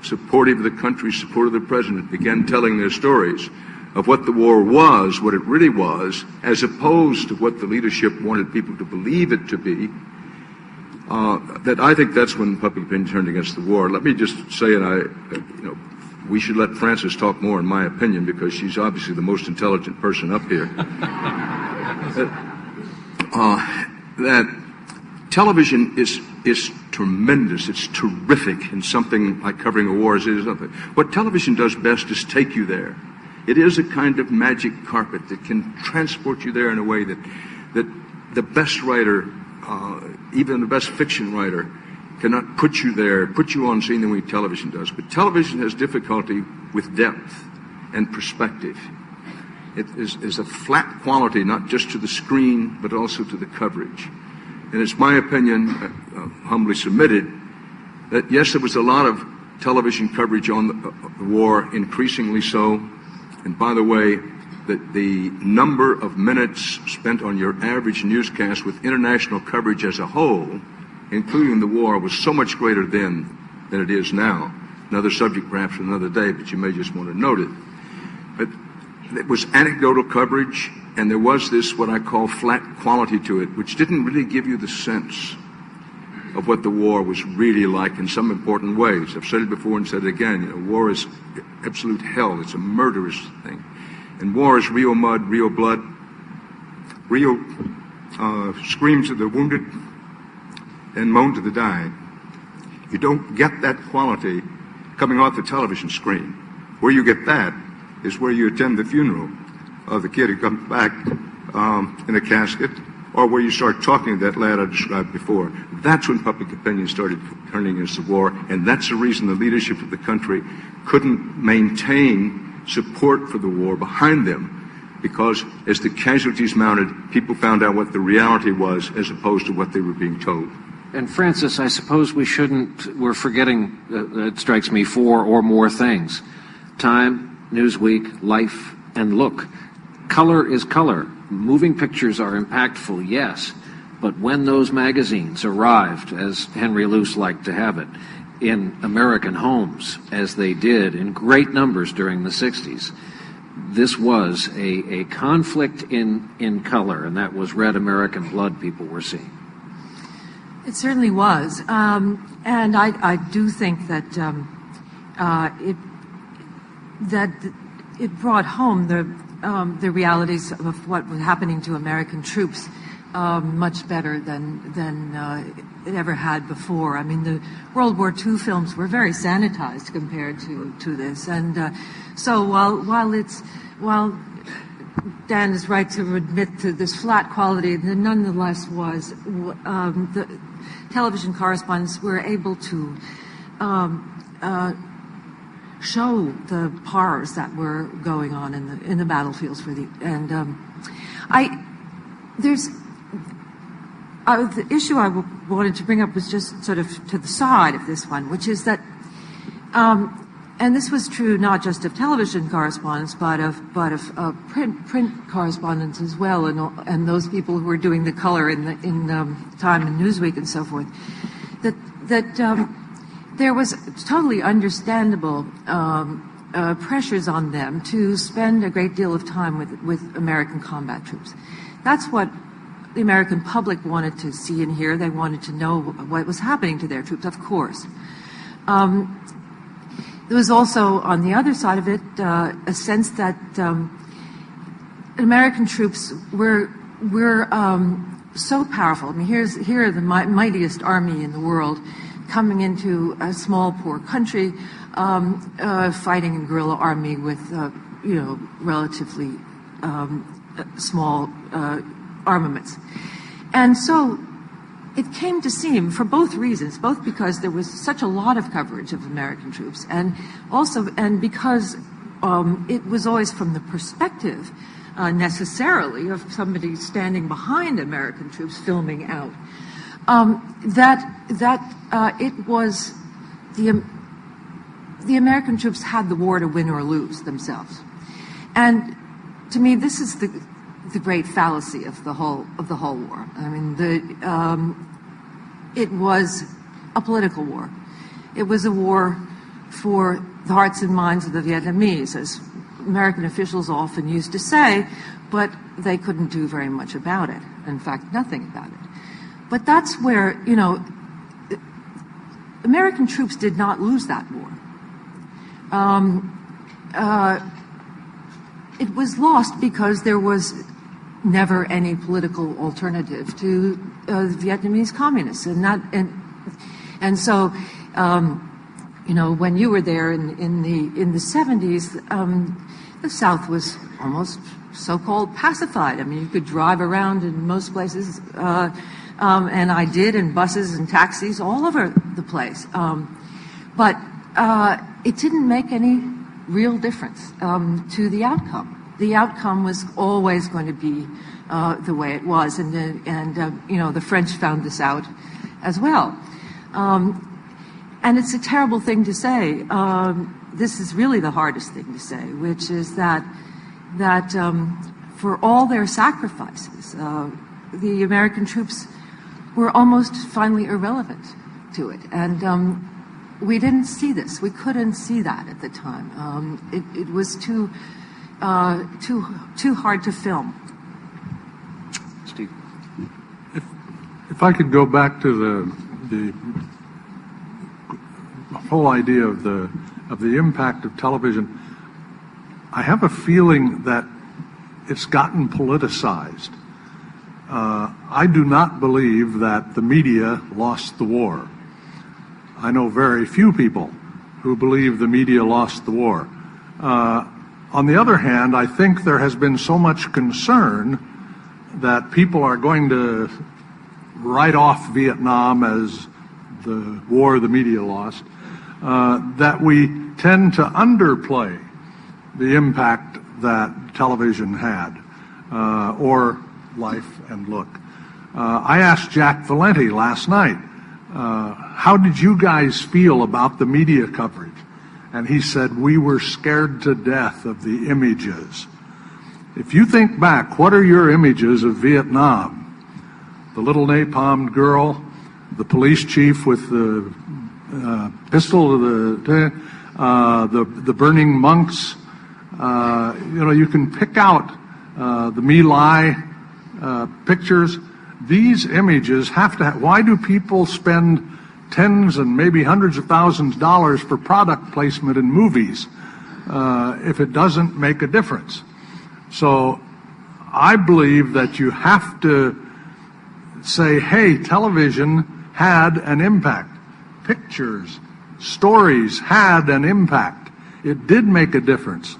supportive of the country, supportive of the president, began telling their stories of what the war was, what it really was, as opposed to what the leadership wanted people to believe it to be. That I think that's when public opinion turned against the war. Let me just say, we should let Frances talk more, in my opinion, because she's obviously the most intelligent person up here. That television is tremendous. It's terrific in something like covering a war. What television does best is take you there. It is a kind of magic carpet that can transport you there in a way that the best writer, even the best fiction writer, cannot put you there, put you on scene the way television does. But television has difficulty with depth and perspective. It is a flat quality, not just to the screen, but also to the coverage. And it's my opinion, humbly submitted, that yes, there was a lot of television coverage on the war, increasingly so. And by the way, that the number of minutes spent on your average newscast with international coverage as a whole, including the war, was so much greater then than it is now. Another subject perhaps for another day, but you may just want to note it. But it was anecdotal coverage, and there was this, what I call, flat quality to it, which didn't really give you the sense of what the war was really like in some important ways. I've said it before and said it again. War is absolute hell. It's a murderous thing. And war is real mud, real blood, real screams of the wounded and moans of the dying. You don't get that quality coming off the television screen. Where you get that is where you attend the funeral of the kid who comes back in a casket, or where you start talking to that lad I described before. That's when public opinion started turning against the war, and that's the reason the leadership of the country couldn't maintain support for the war behind them, because as the casualties mounted, people found out what the reality was as opposed to what they were being told. And Francis, I suppose we're forgetting, it strikes me, 4 or more things. Time, Newsweek, Life, and Look. Color is color. Moving pictures are impactful, yes, but when those magazines arrived, as Henry Luce liked to have it, in American homes, as they did in great numbers during the 60s, this was a conflict in color, and that was red American blood people were seeing. It certainly was, and I do think that it brought home the realities of what was happening to American troops much better than it ever had before. I mean, the World War II films were very sanitized compared to this, and so while Dan is right to admit to this flat quality, there nonetheless was the television correspondents were able to show the horrors that were going on in the battlefields the issue I wanted to bring up was just sort of to the side of this one, which is that, and this was true not just of television correspondents, but of print correspondents as well, and those people who were doing the color in Time and Newsweek and so forth. That there was totally understandable pressures on them to spend a great deal of time with American combat troops. That's what the American public wanted to see and hear. They wanted to know what was happening to their troops, of course. There was also, on the other side of it, a sense that American troops were so powerful. I mean, here are the mightiest army in the world coming into a small, poor country, fighting in guerrilla army with, relatively small armaments. And so it came to seem, for both reasons, both because there was such a lot of coverage of American troops, and because it was always from the perspective, necessarily, of somebody standing behind American troops filming out, that it was the American troops had the war to win or lose themselves. And to me, this is the great fallacy of the whole war. I mean, it was a political war. It was a war for the hearts and minds of the Vietnamese, as American officials often used to say, but they couldn't do very much about it. In fact, nothing about it. But that's where, American troops did not lose that war. It was lost because there was never any political alternative to the Vietnamese communists, and so when you were there in the 70s, the South was almost so-called pacified. I mean, you could drive around in most places, and I did, in buses and taxis all over the place, but it didn't make any real difference to the outcome. The outcome was always going to be the way it was, and the French found this out as well. And it's a terrible thing to say. This is really the hardest thing to say, which is that that for all their sacrifices, the American troops were almost finally irrelevant to it. And we didn't see this. We couldn't see that at the time. It was too hard to film. Steve. If I could go back to the whole idea of the impact of television, I have a feeling that it's gotten politicized. I do not believe that the media lost the war. I know very few people who believe the media lost the war. On the other hand, I think there has been so much concern that people are going to write off Vietnam as the war the media lost, that we tend to underplay the impact that television had, or Life and Look. I asked Jack Valenti last night, how did you guys feel about the media coverage? And he said, we were scared to death of the images. If you think back, what are your images of Vietnam? The little napalmed girl, the police chief with the pistol to the burning monks. You can pick out the My Lai pictures. These images have to why do people spend tens and maybe hundreds of thousands of dollars for product placement in movies if it doesn't make a difference? So I believe that you have to say, hey, television had an impact. Pictures, stories had an impact. It did make a difference,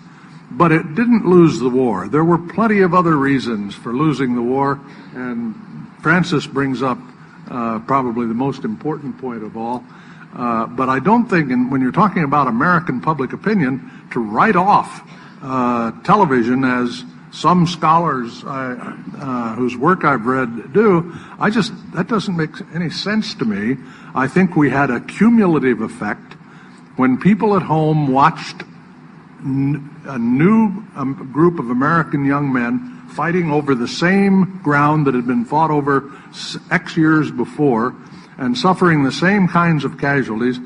but it didn't lose the war. There were plenty of other reasons for losing the war, and Frances brings up probably the most important point of all. But I don't think, when you're talking about American public opinion, to write off television, as some scholars whose work I've read do, that doesn't make any sense to me. I think we had a cumulative effect when people at home watched a new group of American young men fighting over the same ground that had been fought over X years before and suffering the same kinds of casualties.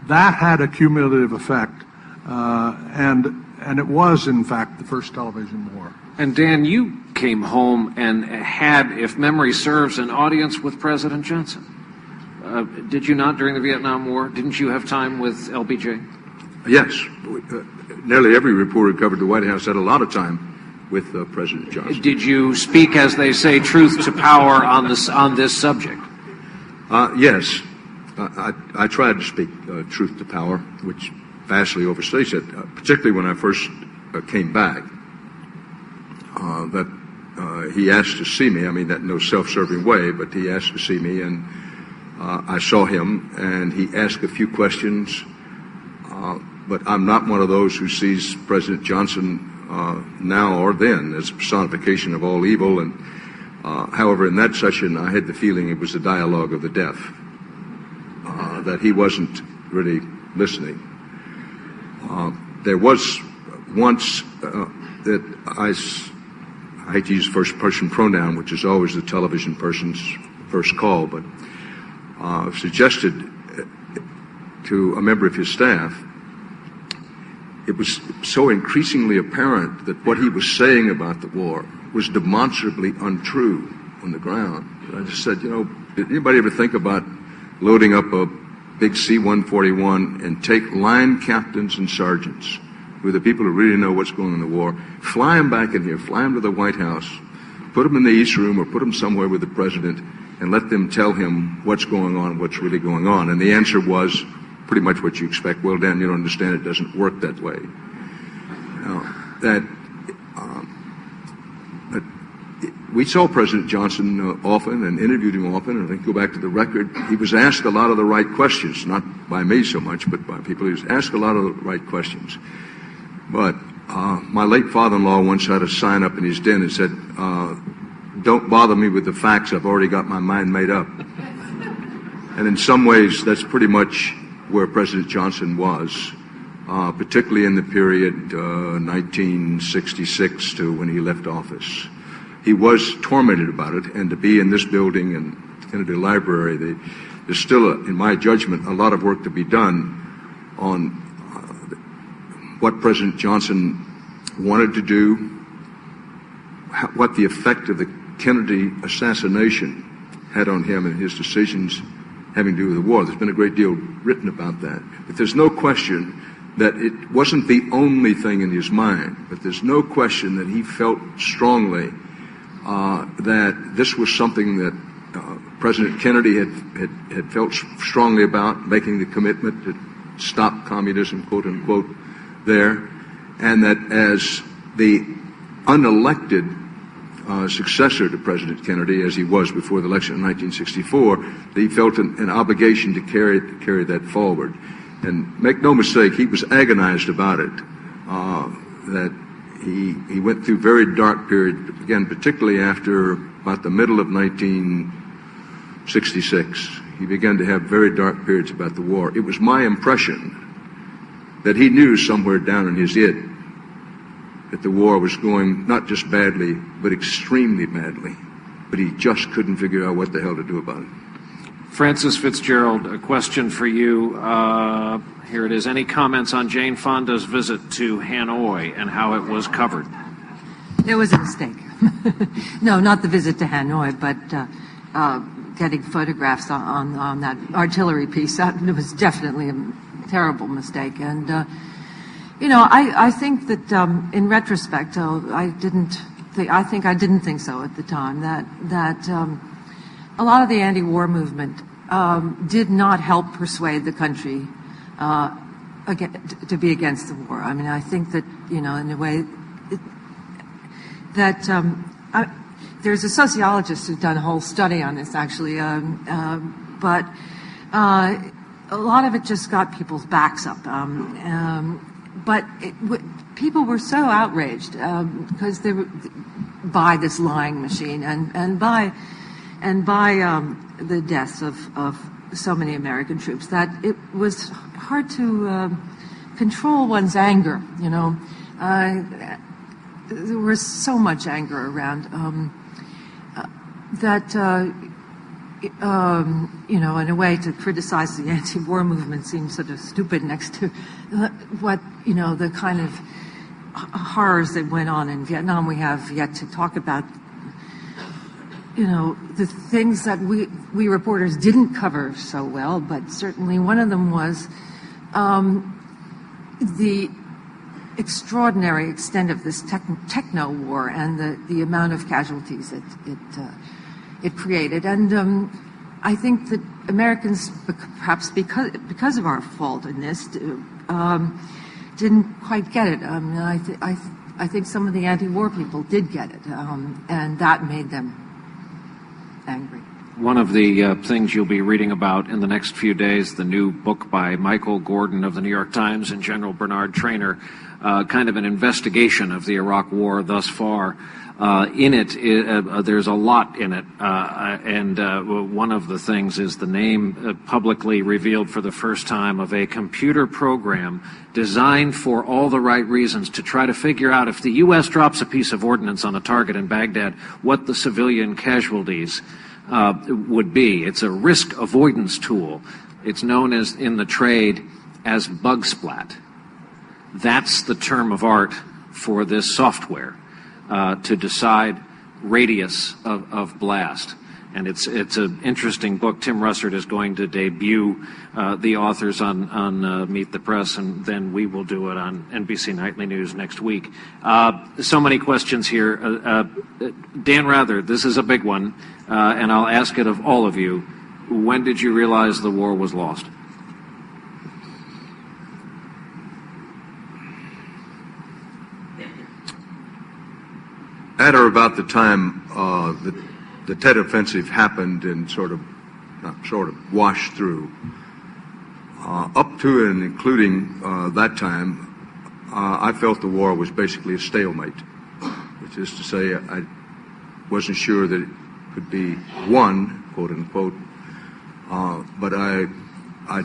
That had a cumulative effect, and it was, in fact, the first television war. And Dan, you came home and had, if memory serves, an audience with President Johnson. Did you not during the Vietnam War? Didn't you have time with LBJ? Yes. Nearly every reporter who covered the White House had a lot of time with President Johnson. Did you speak, as they say, truth to power on this subject? Yes. I tried to speak truth to power, which vastly overstates it, particularly when I first came back. He asked to see me. I mean that in no self-serving way, but he asked to see me, and I saw him, and he asked a few questions. But I'm not one of those who sees President Johnson now or then as a personification of all evil. And however, in that session, I had the feeling it was a dialogue of the deaf, that he wasn't really listening. There was once that I hate to use first-person pronoun, which is always the television person's first call, but suggested to a member of his staff, it was so increasingly apparent that what he was saying about the war was demonstrably untrue on the ground. I just said, did anybody ever think about loading up a big C-141 and take line captains and sergeants, who are the people who really know what's going on in the war, fly them back in here, fly them to the White House, put them in the East Room or put them somewhere with the president, and let them tell him what's going on, what's really going on? And the answer was pretty much what you expect. Well, Dan, you don't understand. It doesn't work that way. We saw President Johnson often and interviewed him often, and I think go back to the record, he was asked a lot of the right questions, not by me so much, but by people. He was asked a lot of the right questions. But my late father-in-law once had a sign up in his den that said, don't bother me with the facts, I've already got my mind made up. And in some ways, that's pretty much where President Johnson was particularly in the period 1966 to when he left office. He was tormented about it, and to be in this building and Kennedy Library, there's still, in my judgment, a lot of work to be done on what President Johnson wanted to do, what the effect of the Kennedy assassination had on him and his decisions having to do with the war. There's been a great deal written about that. But there's no question that it wasn't the only thing in his mind, but there's no question that he felt strongly that this was something that President Kennedy had felt strongly about, making the commitment to stop communism, quote unquote, there, and that as the unelected successor to President Kennedy, as he was before the election in 1964, that he felt an obligation to carry that forward. And make no mistake, he was agonized about it, that he went through very dark periods, again, particularly after about the middle of 1966. He began to have very dark periods about the war. It was my impression that he knew somewhere down in his id that the war was going not just badly, but extremely badly. But he just couldn't figure out what the hell to do about it. Frances Fitzgerald, a question for you. Here it is. Any comments on Jane Fonda's visit to Hanoi and how it was covered? It was a mistake. No, not the visit to Hanoi, but getting photographs on that artillery piece. That was definitely a terrible mistake. And, I think that in retrospect, I didn't think so at the time, that a lot of the anti-war movement did not help persuade the country to be against the war. I mean, I think that, in a way, there's a sociologist who's done a whole study on this, actually, but a lot of it just got people's backs up. But people were so outraged because they were by this lying machine and by the deaths of so many American troops that it was hard to control one's anger. There was so much anger around that in a way, to criticize the anti-war movement seems sort of stupid next to what the kind of horrors that went on in Vietnam. We have yet to talk about the things that we reporters didn't cover so well, but certainly one of them was the extraordinary extent of this techno war and the amount of casualties it created. And I think that Americans, perhaps because of our fault in this, didn't quite get it. I think some of the anti-war people did get it, and that made them angry. One of the things you'll be reading about in the next few days, the new book by Michael Gordon of the New York Times and General Bernard Traynor, kind of an investigation of the Iraq War thus far. In it, there's a lot in it, and one of the things is the name publicly revealed for the first time of a computer program designed for all the right reasons to try to figure out if the U.S. drops a piece of ordnance on a target in Baghdad, what the civilian casualties would be. It's a risk avoidance tool. It's known as in the trade as bug splat. That's the term of art for this software. To decide radius of blast. And it's an interesting book. Tim Russert is going to debut the authors on Meet the Press, and then we will do it on NBC Nightly News next week. So many questions here. Dan Rather, this is a big one, and I'll ask it of all of you. When did you realize the war was lost? At or about the time the Tet Offensive happened and sort of washed through, up to and including that time, I felt the war was basically a stalemate, which is to say I wasn't sure that it could be won, quote unquote, but I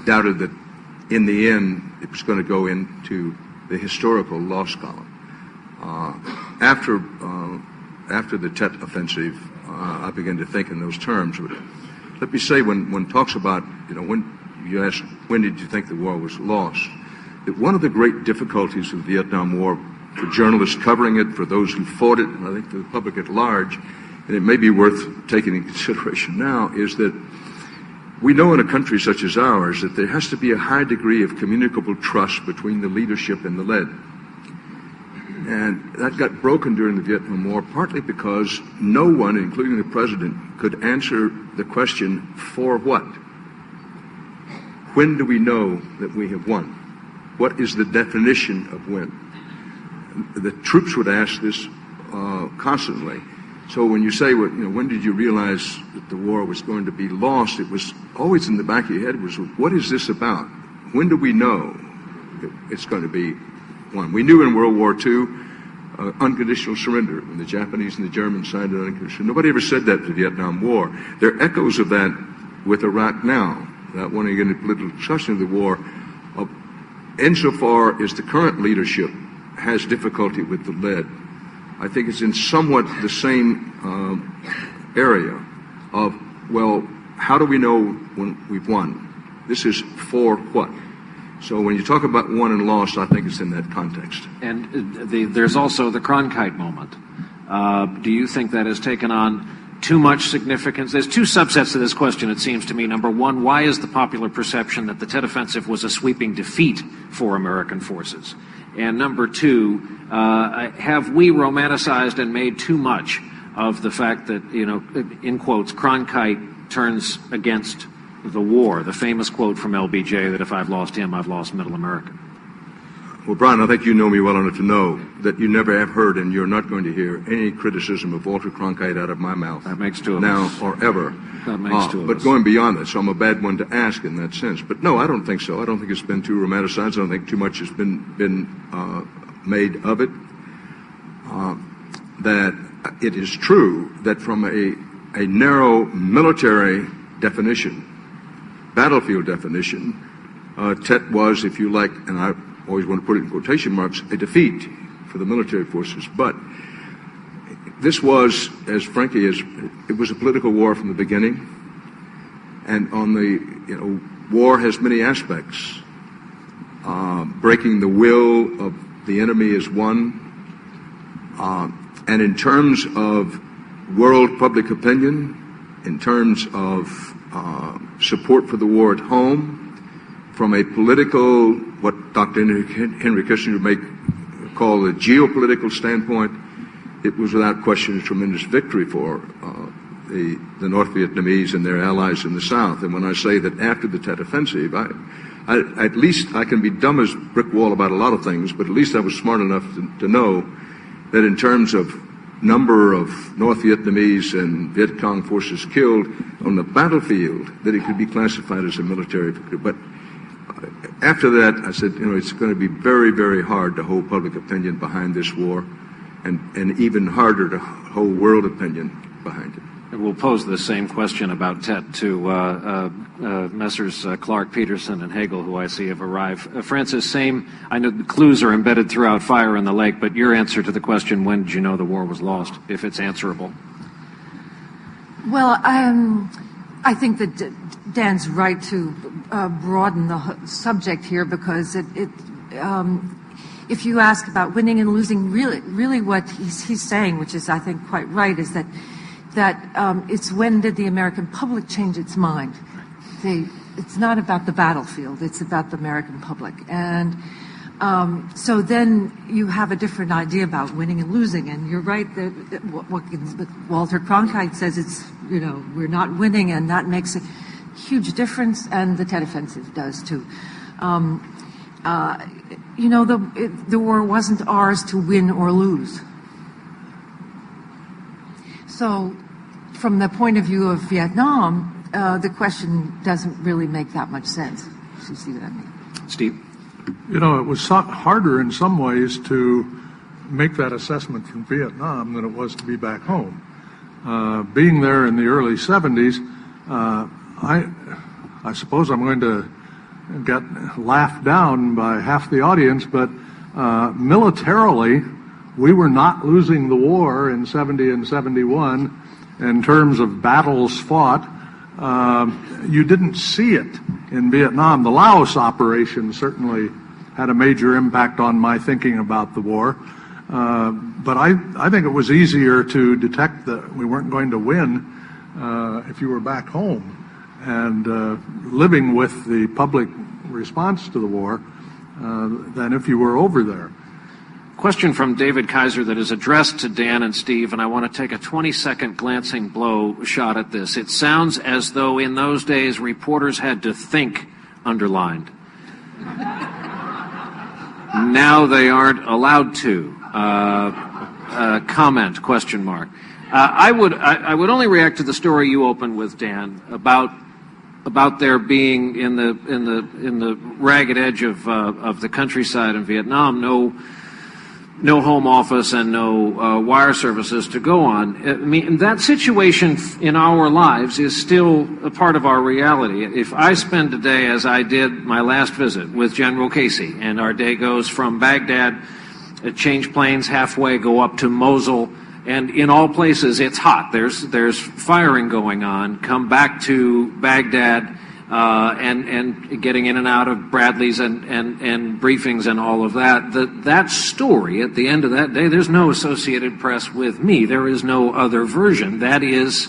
doubted that in the end, it was going to go into the historical loss column. After the Tet Offensive, I began to think in those terms. But let me say, when one talks about, when you ask, when did you think the war was lost, that one of the great difficulties of the Vietnam War for journalists covering it, for those who fought it, and I think for the public at large, and it may be worth taking into consideration now, is that we know in a country such as ours that there has to be a high degree of communicable trust between the leadership and the led. And that got broken during the Vietnam War, partly because no one, including the president, could answer the question, for what? When do we know that we have won? What is the definition of win? The troops would ask this constantly. So when you say, when did you realize that the war was going to be lost, it was always in the back of your head was, what is this about? When do we know it's going to be won? We knew in World War II, unconditional surrender, when the Japanese and the Germans signed an unconditional. Nobody ever said that to the Vietnam War. There are echoes of that with Iraq now, without wanting to get into political discussion of the war. Insofar as the current leadership has difficulty with the lead, I think it's in somewhat the same area of, well, how do we know when we've won? This is for what? So when you talk about won and lost, I think it's in that context. And there's also the Cronkite moment. Do you think that has taken on too much significance? There's two subsets to this question, it seems to me. Number one, why is the popular perception that the Tet Offensive was a sweeping defeat for American forces? And number two, have we romanticized and made too much of the fact that, in quotes, Cronkite turns against the war, the famous quote from LBJ that if I've lost him, I've lost middle America? Well, Brian, I think you know me well enough to know that you never have heard and you're not going to hear any criticism of Walter Cronkite out of my mouth. That makes two of now us. Or ever. That makes two of but us. going beyond that, so I'm a bad one to ask in that sense. But no, I don't think so. I don't think it's been too romanticized. I don't think too much has been made of it. That it is true that from a narrow military definition, battlefield definition, Tet was, if you like, and I always want to put it in quotation marks, a defeat for the military forces. But this was, as frankly as it was a political war from the beginning, and on the war has many aspects. Breaking the will of the enemy is one, and in terms of world public opinion, in terms of support for the war at home, from a political, what Dr. Henry Kissinger may call a geopolitical standpoint, it was without question a tremendous victory for the North Vietnamese and their allies in the South. And when I say that after the Tet Offensive, at least I can be dumb as brick wall about a lot of things, but at least I was smart enough to know that in terms of number of North Vietnamese and Viet Cong forces killed on the battlefield, that it could be classified as a military victory. But after that, I said, it's going to be very, very hard to hold public opinion behind this war, and even harder to hold world opinion behind it. We'll pose the same question about Tet to Messrs. Clark, Peterson, and Hagel, who I see have arrived. Frances, I know the clues are embedded throughout Fire in the Lake, but your answer to the question, when did you know the war was lost, if it's answerable? Well, I think that Dan's right to broaden the subject here, because if you ask about winning and losing, really what he's saying, which is I think quite right, is that it's when did the American public change its mind. It's not about the battlefield, it's about the American public. And so then you have a different idea about winning and losing. And you're right that what Walter Cronkite says, it's, we're not winning, and that makes a huge difference, and the Tet Offensive does too. The war wasn't ours to win or lose. So from the point of view of Vietnam, the question doesn't really make that much sense. You see what I mean? Steve? It was harder in some ways to make that assessment from Vietnam than it was to be back home. Being there in the early 70s, I suppose I'm going to get laughed down by half the audience, but militarily, we were not losing the war in 70 and 71 in terms of battles fought. You didn't see it in Vietnam. The Laos operation certainly had a major impact on my thinking about the war. But I think it was easier to detect that we weren't going to win if you were back home and living with the public response to the war than if you were over there. Question from David Kaiser that is addressed to Dan and Steve, and I want to take a 20-second glancing blow shot at this. It sounds as though in those days reporters had to think underlined. Now they aren't allowed to. Comment, question mark. I would only react to the story you opened with, Dan, about there being in the ragged edge of the countryside in Vietnam no home office and no wire services to go on. I mean, that situation in our lives is still a part of our reality. If I spend a day, as I did my last visit, with General Casey, and our day goes from Baghdad, change planes halfway, go up to Mosul, and in all places it's hot. There's firing going on. Come back to Baghdad, and getting in and out of Bradley's and briefings and all of that. That story at the end of that day, there's no Associated Press with me. There is no other version. That is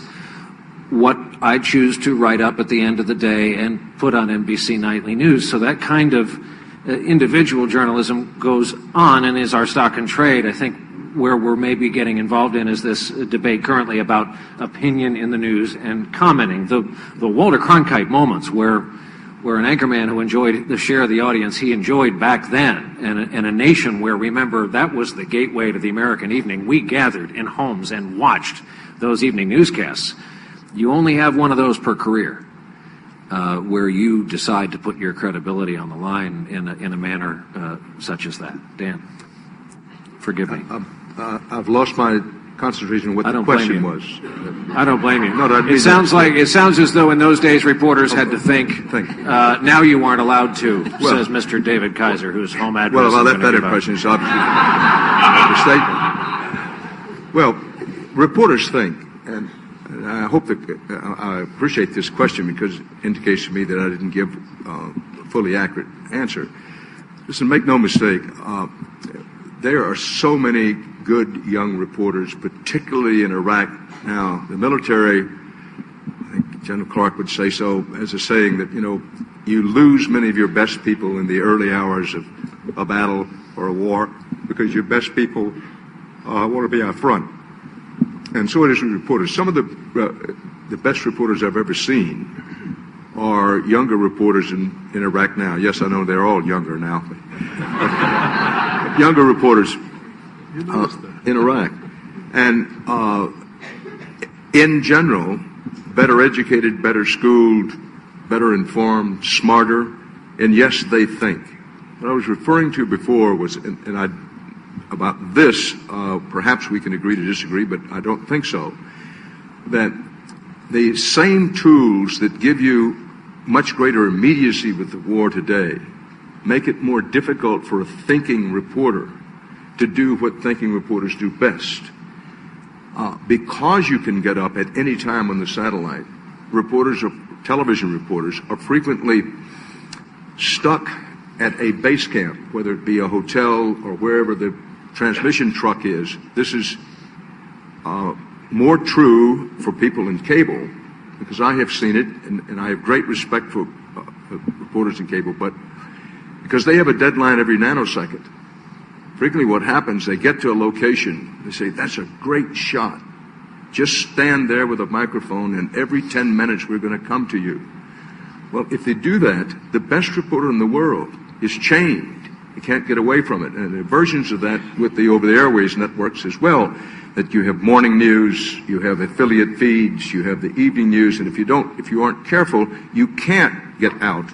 what I choose to write up at the end of the day and put on NBC Nightly News. So that kind of individual journalism goes on and is our stock and trade. I think where we're maybe getting involved in is this debate currently about opinion in the news and commenting. The Walter Cronkite moments where an anchorman who enjoyed the share of the audience he enjoyed back then, and a nation where, remember, that was the gateway to the American evening. We gathered in homes and watched those evening newscasts. You only have one of those per career, where you decide to put your credibility on the line in a manner such as that. Dan, forgive me. I've lost my concentration on what the question was. I don't blame you. No, it sounds as though in those days reporters had to think. Now you aren't allowed to, says Mr. David Kaiser, whose home address. Well, that impression is obviously a statement. Well, reporters think, and I hope that I appreciate this question because it indicates to me that I didn't give a fully accurate answer. Listen, make no mistake. There are so many good young reporters, particularly in Iraq now. The military, I think General Clark would say so, as a saying that, you lose many of your best people in the early hours of a battle or a war because your best people want to be out front. And so it is with reporters. Some of the best reporters I've ever seen are younger reporters in Iraq now. Yes, I know they're all younger now. But younger reporters in Iraq. And in general, better educated, better schooled, better informed, smarter, and yes, they think. What I was referring to before was, about this, perhaps we can agree to disagree, but I don't think so, that the same tools that give you much greater immediacy with the war today make it more difficult for a thinking reporter to do what thinking reporters do best. Because you can get up at any time on the satellite, television reporters are frequently stuck at a base camp, whether it be a hotel or wherever the transmission truck is. This is more true for people in cable, because I have seen it, and I have great respect for reporters in cable, but because they have a deadline every nanosecond. Frequently what happens, they get to a location, they say, that's a great shot. Just stand there with a microphone and every 10 minutes we're going to come to you. Well, if they do that, the best reporter in the world is chained. You can't get away from it. And there are versions of that with the over-the-airways networks as well, that you have morning news, you have affiliate feeds, you have the evening news, and if you aren't careful, you can't get out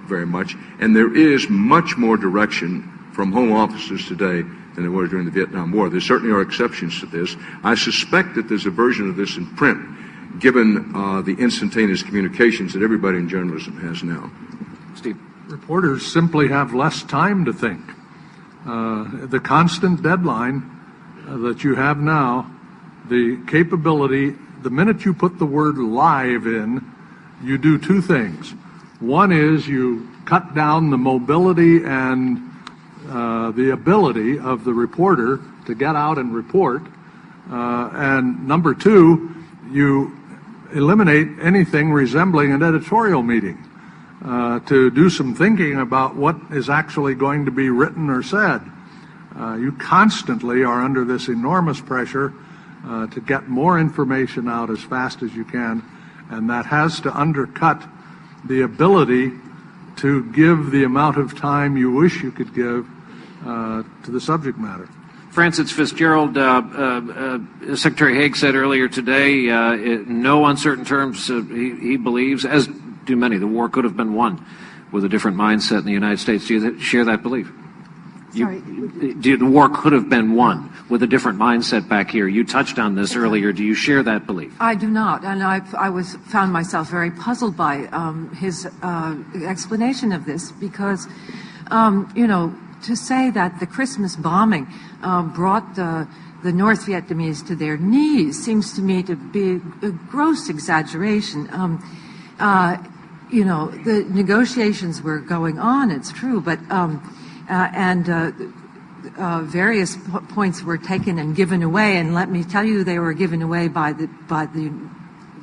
very much. And there is much more direction from home offices today than there were during the Vietnam War. There certainly are exceptions to this. I suspect that there's a version of this in print, given the instantaneous communications that everybody in journalism has now. Steve. Reporters simply have less time to think. The constant deadline that you have now, the capability, the minute you put the word live in, you do two things. One is you cut down the mobility and the ability of the reporter to get out and report. And number two, you eliminate anything resembling an editorial meeting to do some thinking about what is actually going to be written or said. You constantly are under this enormous pressure to get more information out as fast as you can, and that has to undercut the ability to give the amount of time you wish you could give to the subject matter. Frances Fitzgerald, Secretary Haig said earlier today, in no uncertain terms, he believes, as do many, the war could have been won with a different mindset in the United States. Do you share that belief? The war could have been won with a different mindset back here. You touched on this earlier. Do you share that belief? I do not, and I found myself very puzzled by his explanation of this because, to say that the Christmas bombing brought the North Vietnamese to their knees seems to me to be a gross exaggeration. The negotiations were going on, it's true, but various points were taken and given away, and let me tell you, they were given away by the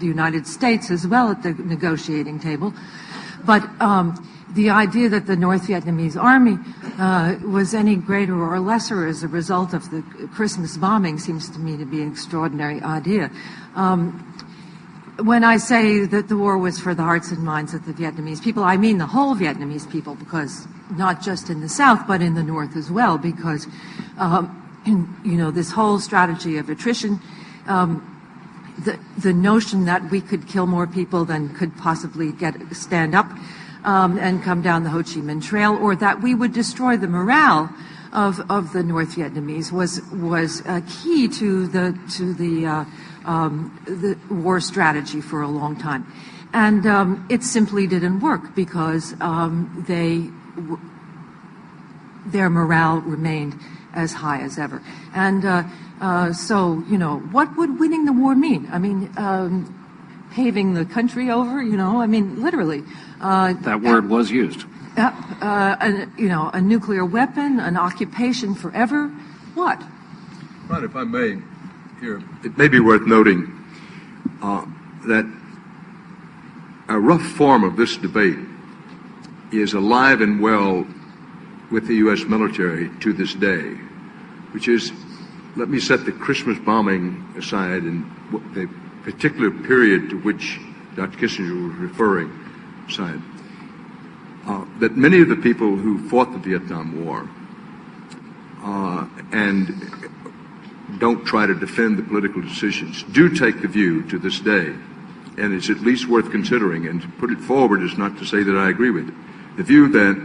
United States as well at the negotiating table. But the idea that the North Vietnamese army was any greater or lesser as a result of the Christmas bombing seems to me to be an extraordinary idea. When I say that the war was for the hearts and minds of the Vietnamese people, I mean the whole Vietnamese people, because not just in the South, but in the North as well, because, this whole strategy of attrition, the notion that we could kill more people than could possibly stand up and come down the Ho Chi Minh Trail, or that we would destroy the morale of the North Vietnamese was key to the war strategy for a long time, and it simply didn't work because their morale remained as high as ever. And what would winning the war mean? I mean, paving the country over, literally. That word was used. A nuclear weapon, an occupation forever. What? Right, if I may, here, it may be worth noting that a rough form of this debate is alive and well with the U.S. military to this day, which is, let me set the Christmas bombing aside and the particular period to which Dr. Kissinger was referring aside, that many of the people who fought the Vietnam War and don't try to defend the political decisions do take the view to this day, and it's at least worth considering, and to put it forward is not to say that I agree with it, the view that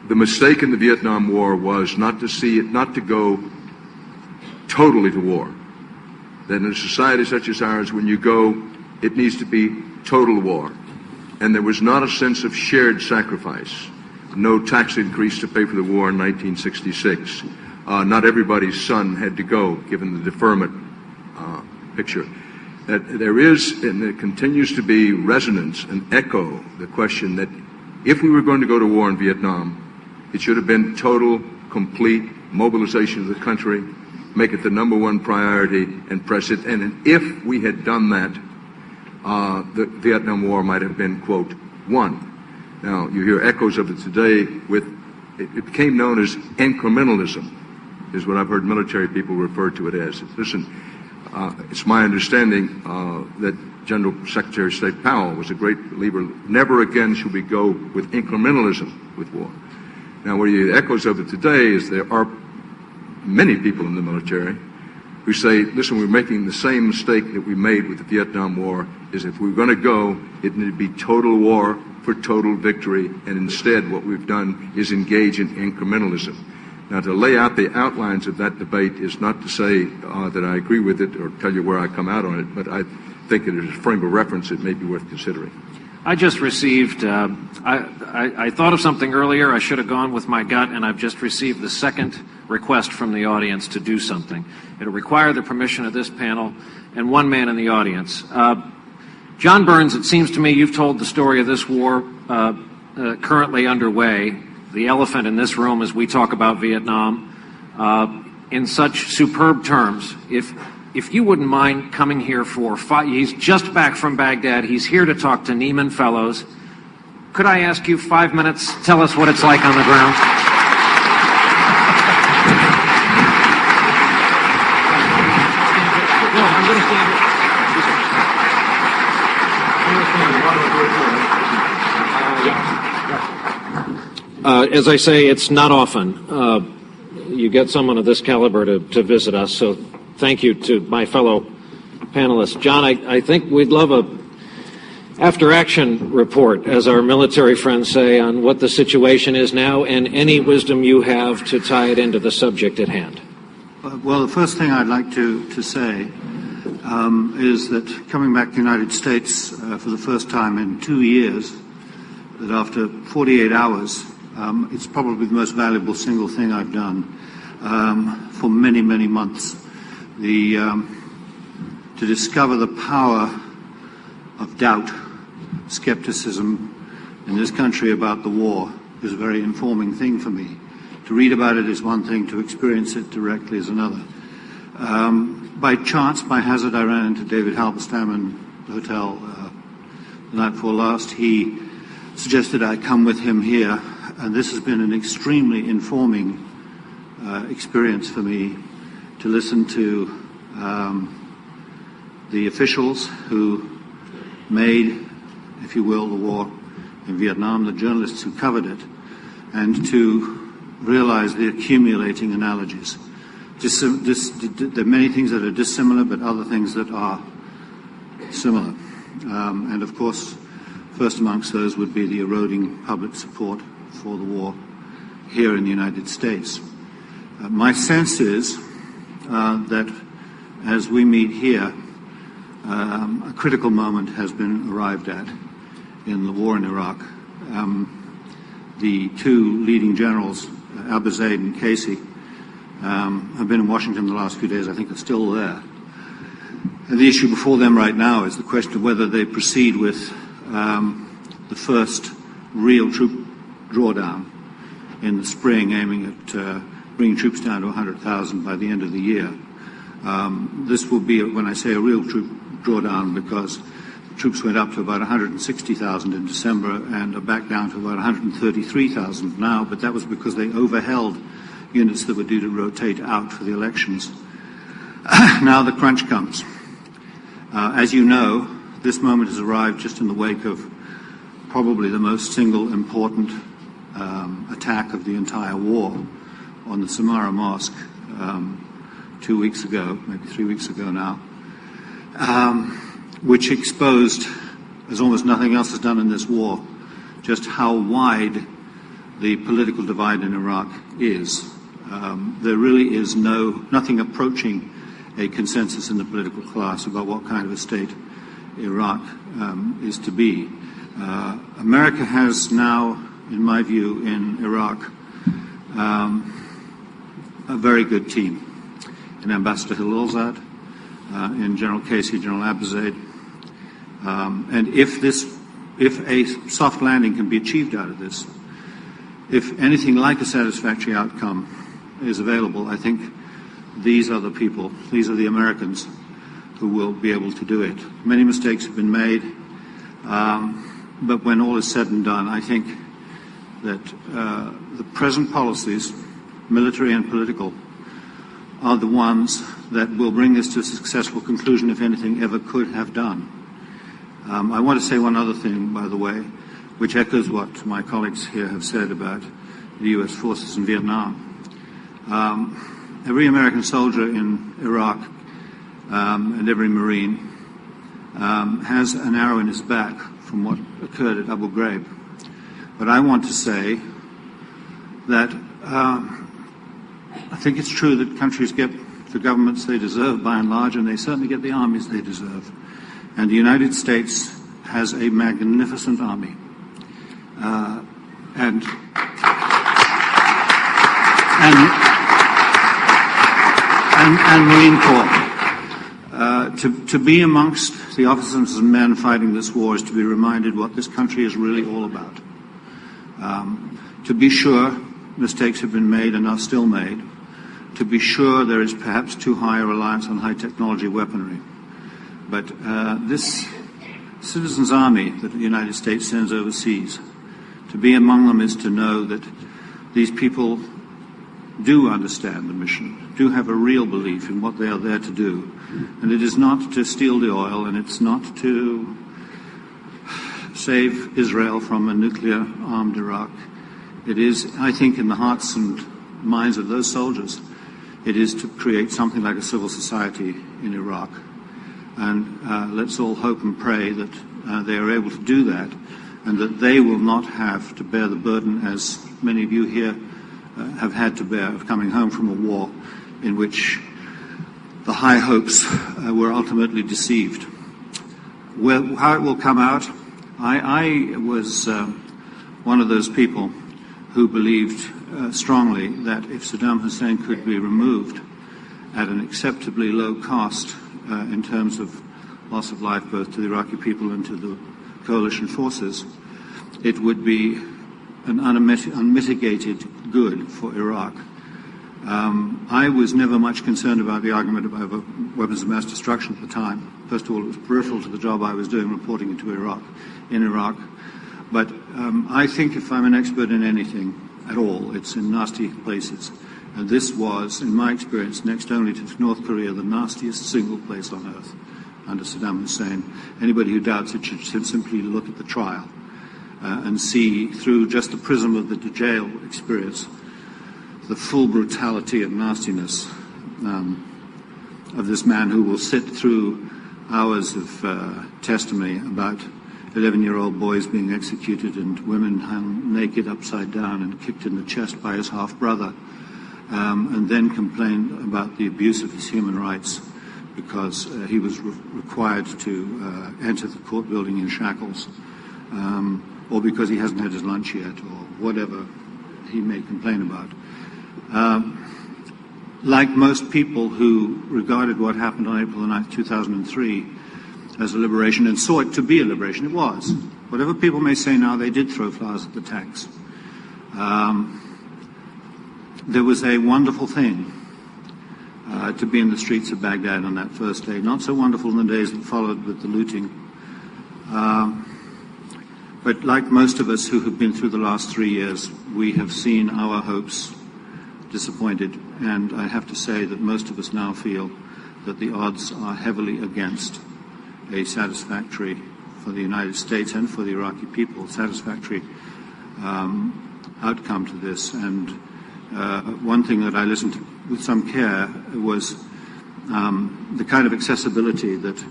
the mistake in the Vietnam War was not to go totally to war. That in a society such as ours, when you go, it needs to be total war. And there was not a sense of shared sacrifice. No tax increase to pay for the war in 1966. Not everybody's son had to go, given the deferment picture. That there is, and there continues to be, resonance and echo the question that if we were going to go to war in Vietnam, it should have been total, complete mobilization of the country, make it the number one priority, and press it. And if we had done that, the Vietnam War might have been, quote, won. Now, you hear echoes of it today with, it became known as incrementalism, is what I've heard military people refer to it as. Listen, it's my understanding that General Secretary of State Powell was a great believer, never again should we go with incrementalism with war. Now, where you hear echoes of it today is there are many people in the military who say, listen, we're making the same mistake that we made with the Vietnam War, is if we're going to go, it needed to be total war for total victory, and instead what we've done is engage in incrementalism. Now, to lay out the outlines of that debate is not to say that I agree with it or tell you where I come out on it, but I think it is a frame of reference that may be worth considering. I just received, I thought of something earlier. I should have gone with my gut, and I've just received the second request from the audience to do something. It'll require the permission of this panel and one man in the audience. John Burns, it seems to me you've told the story of this war currently underway, the elephant in this room as we talk about Vietnam, in such superb terms. If you wouldn't mind coming here for he's just back from Baghdad. He's here to talk to Neiman Fellows. Could I ask you 5 minutes? Tell us what it's like on the ground. No, I'm going to stand here. As I say, it's not often you get someone of this caliber to visit us, so thank you to my fellow panelists. John, I think we'd love a after-action report, as our military friends say, on what the situation is now and any wisdom you have to tie it into the subject at hand. Well, the first thing I'd like to say is that coming back to the United States for the first time in 2 years, that after 48 hours, it's probably the most valuable single thing I've done for many, many months. To discover the power of doubt, skepticism in this country about the war is a very informing thing for me. To read about it is one thing, to experience it directly is another. By chance, by hazard, I ran into David Halberstam in the hotel the night before last. He suggested I come with him here, and this has been an extremely informing experience for me to listen to the officials who made, if you will, the war in Vietnam, the journalists who covered it, and to realize the accumulating analogies. There are many things that are dissimilar, but other things that are similar. And of course, first amongst those would be the eroding public support for the war here in the United States. My sense is that as we meet here, a critical moment has been arrived at in the war in Iraq. The two leading generals, Abu Zaid and Casey, have been in Washington the last few days. I think they're still there. And the issue before them right now is the question of whether they proceed with the first real troop drawdown in the spring, aiming at bringing troops down to 100,000 by the end of the year. This will be, when I say a real troop drawdown, because the troops went up to about 160,000 in December and are back down to about 133,000 now, but that was because they overheld units that were due to rotate out for the elections. Now the crunch comes. As you know, this moment has arrived just in the wake of probably the most single important attack of the entire war on the Samarra Mosque 2 weeks ago, maybe 3 weeks ago now, which exposed, as almost nothing else has done in this war, just how wide the political divide in Iraq is. There really is nothing approaching a consensus in the political class about what kind of a state Iraq is to be. America has now, in my view, in Iraq, a very good team. In Ambassador Hilal-Zad, in General Casey, General Abu Zaid. And if a soft landing can be achieved out of this, if anything like a satisfactory outcome is available, I think these are the people, these are the Americans who will be able to do it. Many mistakes have been made, but when all is said and done, I think that the present policies, military and political, are the ones that will bring this to a successful conclusion, if anything ever could have done. I want to say one other thing, by the way, which echoes what my colleagues here have said about the U.S. forces in Vietnam. Every American soldier in Iraq and every Marine has an arrow in his back from what occurred at Abu Ghraib. But I want to say that I think it's true that countries get the governments they deserve by and large, and they certainly get the armies they deserve. And the United States has a magnificent army. And Marine Corps. To be amongst the officers and men fighting this war is to be reminded what this country is really all about. To be sure, mistakes have been made and are still made. To be sure, there is perhaps too high a reliance on high technology weaponry. But this citizens' army that the United States sends overseas, to be among them is to know that these people do understand the mission, do have a real belief in what they are there to do. And it is not to steal the oil, and it's not to save Israel from a nuclear-armed Iraq. It is, I think, in the hearts and minds of those soldiers, it is to create something like a civil society in Iraq. And let's all hope and pray that they are able to do that, and that they will not have to bear the burden, as many of you here have had to bear, of coming home from a war in which the high hopes were ultimately deceived. Well, how it will come out, I was one of those people who believed strongly that if Saddam Hussein could be removed at an acceptably low cost in terms of loss of life both to the Iraqi people and to the coalition forces, it would be an unmitigated good for Iraq. I was never much concerned about the argument about weapons of mass destruction at the time. First of all, it was peripheral to the job I was doing reporting into Iraq, in Iraq. But I think if I'm an expert in anything at all, it's in nasty places. And this was, in my experience, next only to North Korea, the nastiest single place on earth under Saddam Hussein. Anybody who doubts it should simply look at the trial and see through just the prism of the jail experience the full brutality and nastiness of this man who will sit through hours of testimony about 11-year-old boys being executed and women hung naked upside down and kicked in the chest by his half-brother, and then complain about the abuse of his human rights because he was required to enter the court building in shackles, or because he hasn't had his lunch yet, or whatever he may complain about. Like most people who regarded what happened on April the 9th, 2003 as a liberation and saw it to be a liberation, it was. Whatever people may say now, they did throw flowers at the tanks. There was a wonderful thing to be in the streets of Baghdad on that first day. Not so wonderful in the days that followed with the looting. But like most of us who have been through the last 3 years, we have seen our hopes disappointed. And I have to say that most of us now feel that the odds are heavily against a satisfactory, for the United States and for the Iraqi people, satisfactory outcome to this. And one thing that I listened to with some care was the kind of accessibility that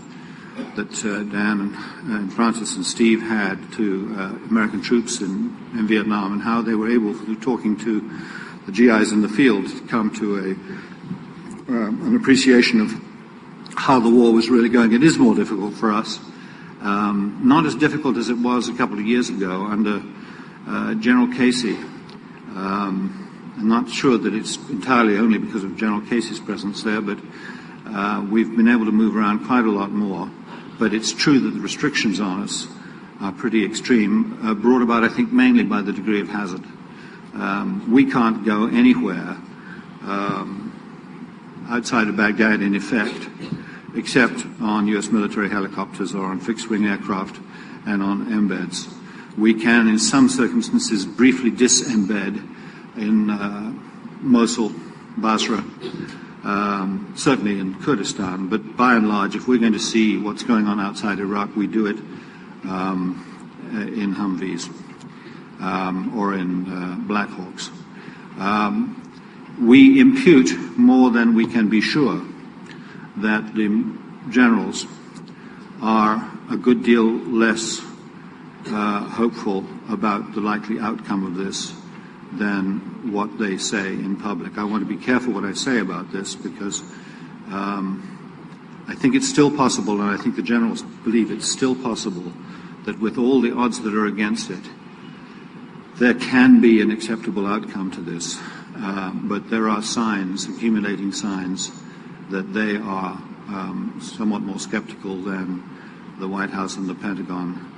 Dan and Frances and Steve had to American troops in Viet Nam, and how they were able, through talking to the GIs in the field, to come to an appreciation of how the war was really going. It is more difficult for us. Not as difficult as it was a couple of years ago under General Casey. I'm not sure that it's entirely only because of General Casey's presence there, but we've been able to move around quite a lot more. But it's true that the restrictions on us are pretty extreme, brought about, I think, mainly by the degree of hazard. We can't go anywhere outside of Baghdad, in effect, except on U.S. military helicopters or on fixed-wing aircraft and on embeds. We can, in some circumstances, briefly disembed in Mosul, Basra, certainly in Kurdistan, but by and large, if we're going to see what's going on outside Iraq, we do it in Humvees or in Black Hawks. We impute more than we can be sure that the generals are a good deal less hopeful about the likely outcome of this than what they say in public. I want to be careful what I say about this, because I think it's still possible, and I think the generals believe it's still possible, that with all the odds that are against it, there can be an acceptable outcome to this. But there are signs, accumulating signs, that they are somewhat more skeptical than the White House and the Pentagon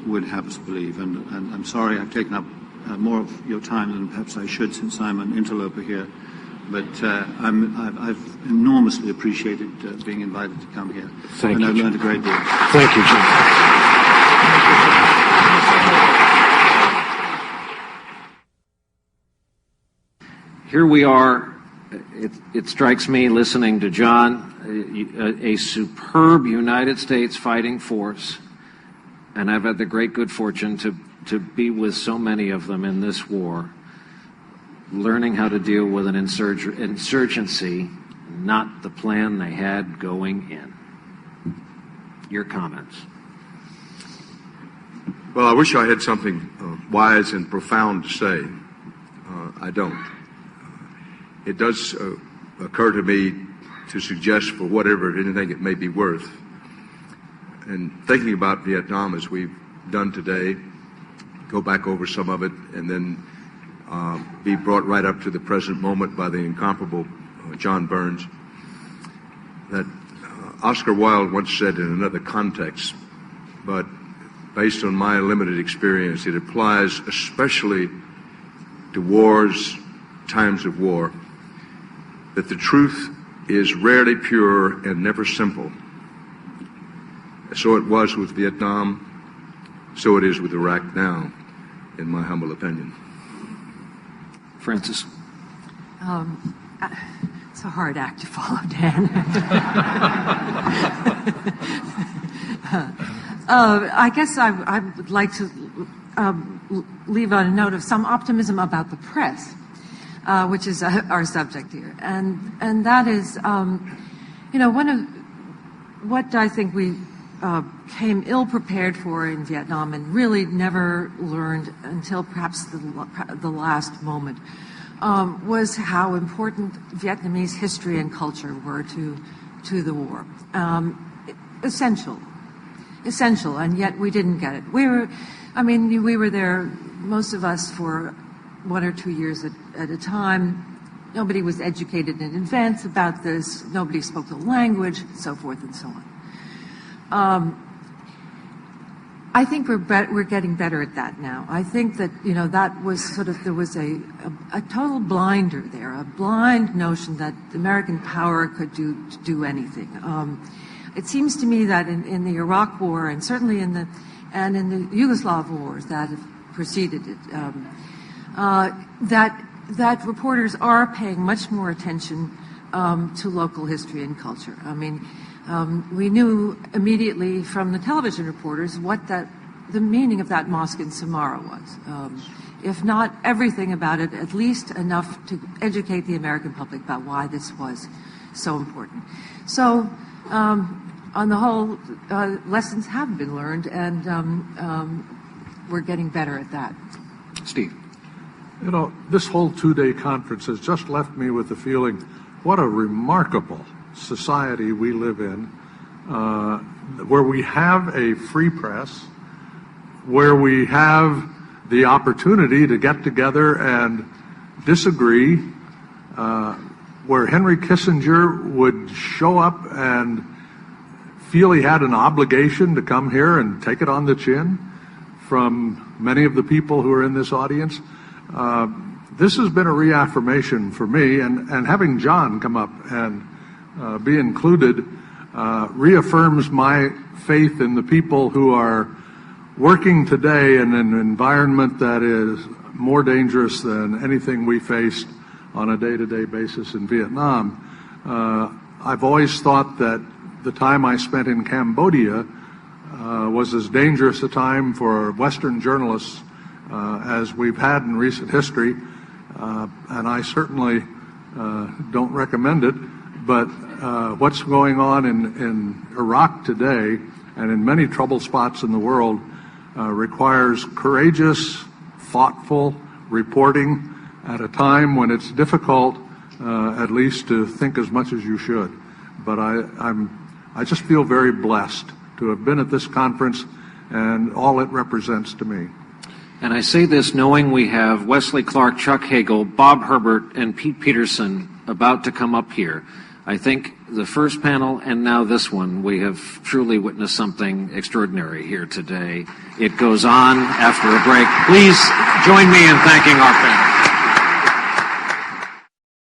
would have us believe. And I'm sorry I've taken up more of your time than perhaps I should, since I'm an interloper here. But I've enormously appreciated being invited to come here. Thank you, I've learned a great deal. Thank you, Jim. Here we are. It strikes me, listening to John, a superb United States fighting force, and I've had the great good fortune to be with so many of them in this war, learning how to deal with an insurgency, not the plan they had going in. Your comments. Well, I wish I had something wise and profound to say. I don't. It does occur to me to suggest, for whatever anything it may be worth, and thinking about Vietnam as we've done today, go back over some of it, and then be brought right up to the present moment by the incomparable John Burns, that Oscar Wilde once said in another context, but based on my limited experience, it applies especially to wars, times of war, that the truth is rarely pure and never simple. So it was with Vietnam, so it is with Iraq now, in my humble opinion. Frances. It's a hard act to follow, Dan. I guess I would like to leave on a note of some optimism about the press, which is our subject here, and that is, one of what I think we came ill-prepared for in Vietnam and really never learned until perhaps the last moment, was how important Vietnamese history and culture were to the war. Essential, and yet we didn't get it. We were there, most of us, for 1 or 2 years at a time. Nobody was educated in advance about this. Nobody spoke the language, so forth and so on. I think we're getting better at that now. I think that that was there was a total blinder there, a blind notion that American power could do anything. It seems to me that in the Iraq War, and certainly in the Yugoslav wars that have preceded it, that reporters are paying much more attention to local history and culture. I mean, we knew immediately from the television reporters what the meaning of that mosque in Samara was. If not everything about it, at least enough to educate the American public about why this was so important. So, on the whole, lessons have been learned, and we're getting better at that. Steve. This whole 2-day conference has just left me with the feeling, what a remarkable society we live in, where we have a free press, where we have the opportunity to get together and disagree, where Henry Kissinger would show up and feel he had an obligation to come here and take it on the chin from many of the people who are in this audience. This has been a reaffirmation for me, and having John come up and be included reaffirms my faith in the people who are working today in an environment that is more dangerous than anything we faced on a day-to-day basis in Vietnam. I've always thought that the time I spent in Cambodia was as dangerous a time for Western journalists as we've had in recent history, and I certainly don't recommend it. But what's going on in Iraq today and in many trouble spots in the world requires courageous, thoughtful reporting at a time when it's difficult, at least, to think as much as you should. But I just feel very blessed to have been at this conference and all it represents to me. And I say this knowing we have Wesley Clark, Chuck Hagel, Bob Herbert, and Pete Peterson about to come up here. I think the first panel and now this one, we have truly witnessed something extraordinary here today. It goes on after a break. Please join me in thanking our panel.